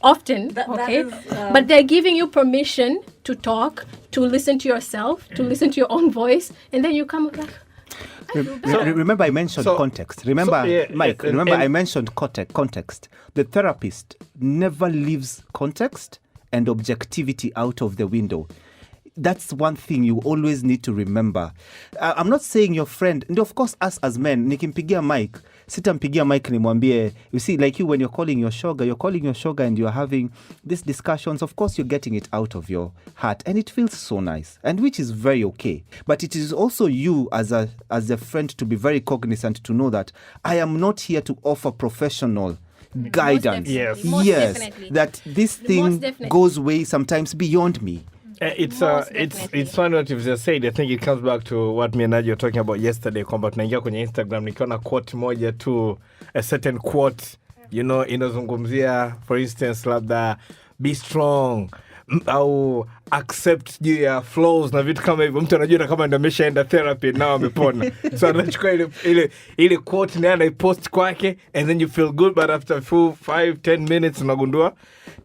often, okay? But they're giving you permission to talk, to listen to yourself, to listen to your own voice, and then you come up like, remember I mentioned context. Mike, I mentioned context. The therapist never leaves context and objectivity out of the window. That's one thing you always need to remember. I'm not saying your friend, and of course us as men, nikimpigia Mike, sitampigia Mike nimwambie, you see, like you, when you're calling your shoga and you're having these discussions, of course you're getting it out of your heart and it feels so nice, and which is very okay. But it is also you as a friend to be very cognizant to know that I am not here to offer professional guidance. Most definitely. That this thing goes way sometimes beyond me. It's funny what you've just said. I think it comes back to what me and Nadia were talking about yesterday, kwamba tunaingia kwenye Instagram nikiona quote moja tu, a certain quote, inazungumzia, for instance, labda be strong au accept juu ya flaws na vitu kama hivyo. Mtu anajua kama ndio ameshaenda therapy na amepona. So anachukua ile quote na anaipost kwake, and then you feel good, but after 5-10 minutes unagundua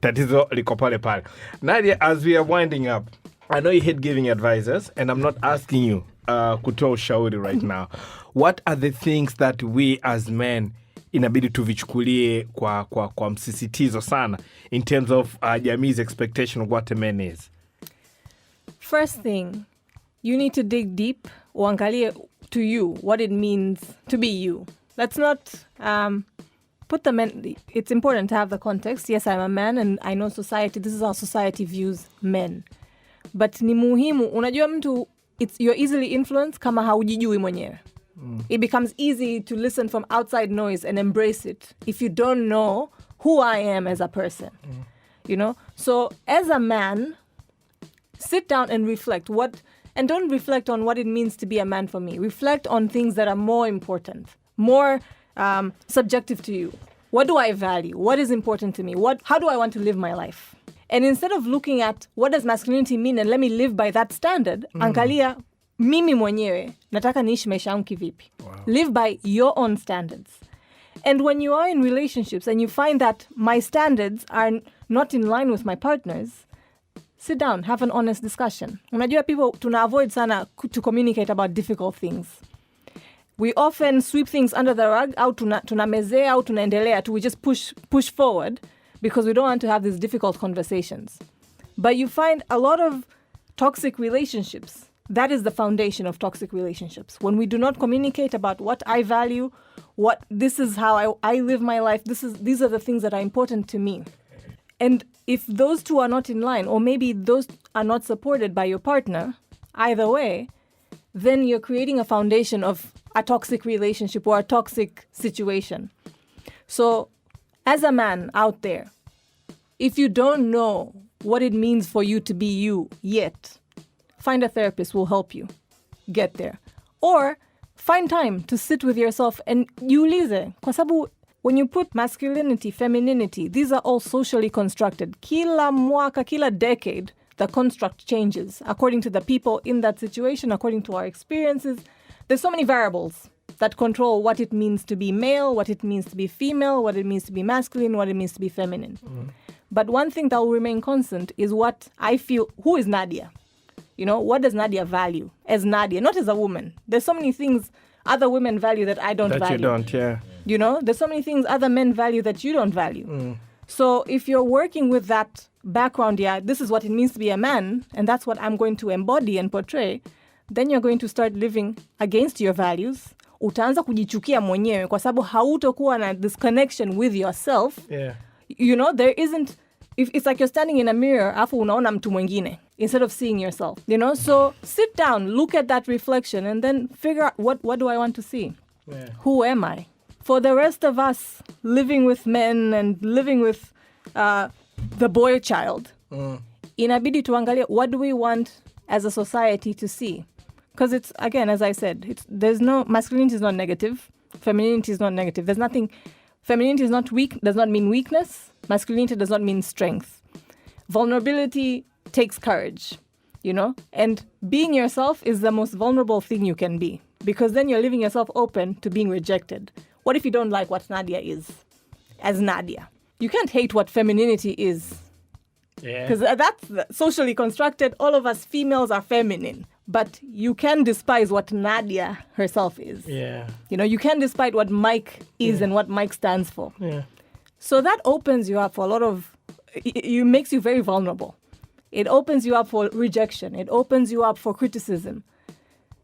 tatizo liko pale pale. Nadia, as we are winding up, I know you hate giving advices, and I'm not asking you kutoa ushauri right now. What are the things that we as men inabidi tuvichukulie kwa msisitizo sana in terms of jamii's expectation of what a man is? First thing, you need to dig deep, uangalie to you what it means to be you. Let's not put the men. It's important to have the context. Yes, I'm a man and I know society, this is how society views men. But ni muhimu, unajua mtu, you're easily influenced kama haujijui mwenyewe. It becomes easy to listen from outside noise and embrace it if you don't know who I am as a person. So as a man, sit down and reflect and don't reflect on what it means to be a man for me. Reflect on things that are more important, more subjective to you. What do I value? What is important to me? How do I want to live my life? And instead of looking at what does masculinity mean and let me live by that standard, angalia mimi mwenyewe nataka niishi maisha yangu kivipi. Live by your own standards. And when you are in relationships and you find that my standards are not in line with my partner's, sit down, have an honest discussion. Unajua people tuna avoid sana to communicate about difficult things. We often sweep things under the rug, au tunamezea au tunaendelea, we just push forward because we don't want to have these difficult conversations. But you find a lot of toxic relationships. That is the foundation of toxic relationships. When we do not communicate about what I value, this is how I live my life, these are the things that are important to me. And if those two are not in line, or maybe those are not supported by your partner, either way, then you're creating a foundation of a toxic relationship or a toxic situation. So as a man out there, if you don't know what it means for you to be you yet, find a therapist who will help you get there. Or find time to sit with yourself and jiulize. Kwa sababu when you put masculinity, femininity, these are all socially constructed. Kila mwaka, kila decade, the construct changes according to the people in that situation, according to our experiences. There's so many variables that control what it means to be male, what it means to be female, what it means to be masculine, what it means to be feminine. But one thing that will remain constant is what I feel, who is Nadia? You know, what does Nadia value as Nadia, not as a woman? There's so many things other women value that I don't value. That you don't, yeah. You know, there's so many things other men value that you don't value. So if you're working with that background, this is what it means to be a man, and that's what I'm going to embody and portray, then you're going to start living against your values. Utaanza kujichukia mwenyewe kwa sababu hautokuwa na this connection with yourself. Yeah. You know, there isn't, if it's like you're standing in a mirror, afu unaona mtu mwingine instead of seeing yourself, you know? So sit down, look at that reflection, and then figure out what do I want to see? Yeah. Who am I? For the rest of us living with men and living with the boy child, inabidi tuangalie, what do we want as a society to see? Because it's, again, as I said, there's no, masculinity is not negative, femininity is not negative. There's nothing, femininity is not weak, does not mean weakness. Masculinity does not mean strength. Vulnerability takes courage, you know? And being yourself is the most vulnerable thing you can be, because then you're leaving yourself open to being rejected. What if you don't like what Nadia is as Nadia? You can't hate what femininity is. Yeah. Because that's socially constructed. All of us females are feminine. But you can despise what Nadia herself is. Yeah. You know, you can despise what Mike is and what Mike stands for. Yeah. So that opens you up for a lot of, it makes you very vulnerable. It opens you up for rejection. It opens you up for criticism.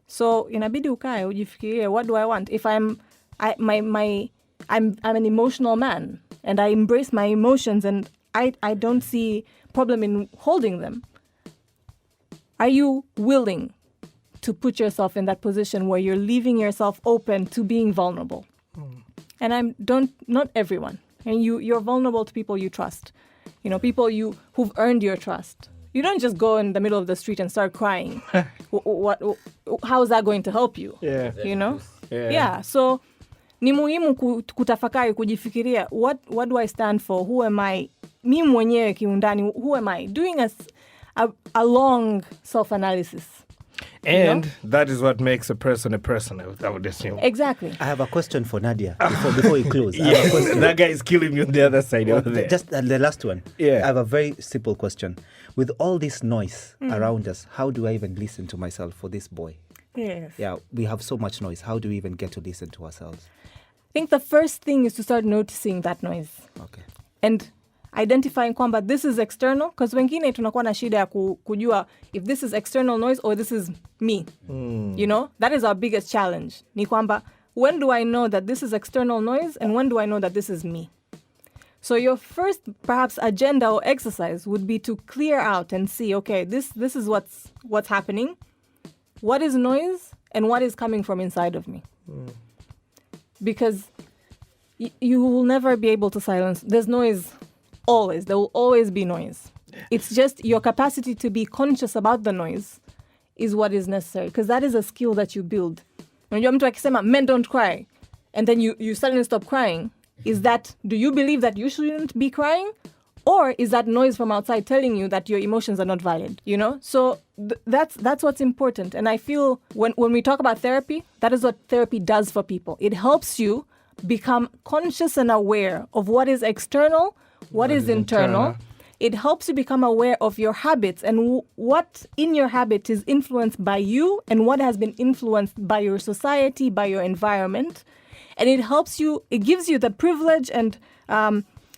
So inabidi ukae ujifikirie, what do I want? If I'm an emotional man and I embrace my emotions and I don't see problem in holding them. Are you willing to put yourself in that position where you're leaving yourself open to being vulnerable? And not everyone. And you're vulnerable to people you trust. You know, people who've earned your trust. You don't just go in the middle of the street and start crying. How is that going to help you? Yeah. You know? Yeah. So ni muhimu kutafakari, kujifikiria, what do I stand for? Who am I? Mimi mwenyewe kiundani, who am I? Doing a long self-analysis. And that is what makes a person, I would assume. Exactly. I have a question for Nadia before you close. That guy is killing me on the other side over there. Just the last one. Yeah. I have a very simple question. With all this noise around us, how do I even listen to myself for this boy? Yes. Yeah, we have so much noise. How do we even get to listen to ourselves? I think the first thing is to start noticing that noise. Okay. And identifying kwamba this is external, because wengine tunakuwa na shida ya kujua if this is external noise or this is me. You know, that is our biggest challenge. Ni kwamba, when do I know that this is external noise and when do I know that this is me? So your first perhaps agenda or exercise would be to clear out and see, okay, this is what's happening. What is noise and what is coming from inside of me? Because you will never be able to silence. There's noise always. There will always be noise. It's just your capacity to be conscious about the noise is what is necessary, because that is a skill that you build. Unajua mtu akisema men don't cry and then you suddenly stop crying, do you believe that you shouldn't be crying? Or is that noise from outside telling you that your emotions are not valid, you know? So that's what's important. And I feel when we talk about therapy, that is what therapy does for people. It helps you become conscious and aware of what is external, what is internal. It helps you become aware of your habits and what in your habit is influenced by you and what has been influenced by your society, by your environment. And it gives you the privilege and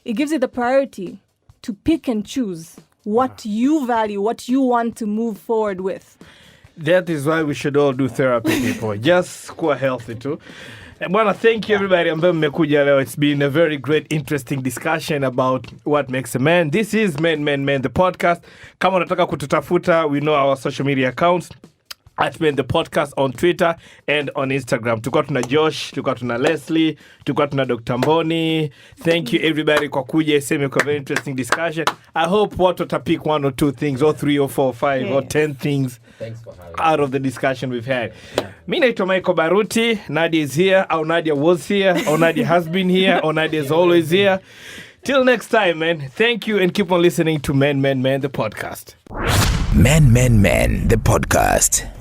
it gives you the priority to pick and choose what you value, what you want to move forward with. That is why we should all do therapy, people. Just kuwa healthy too. Bwana, thank you everybody ambayo mmekuja leo. It's been a very great, interesting discussion about what makes a man. This is Men, the podcast. Kama unataka kututafuta, we know our social media accounts. at Men the Podcast on Twitter and on Instagram. Tulikuwa tuna Josh, tulikuwa tuna Leslie, tulikuwa tuna Dr. Mboni. Thank you everybody kwa kuja. Same kwa very interesting discussion. I hope watu watapick 1 or 2 things or 3 or 4 or 5 or 10 things out of the discussion we've had. Mi naitwa Michael Baruti. Nadia is here, or Nadia was here, or Nadia has been here, or Nadia is always here. Till next time, man. Thank you and keep on listening to Men, the Podcast. Men, the podcast.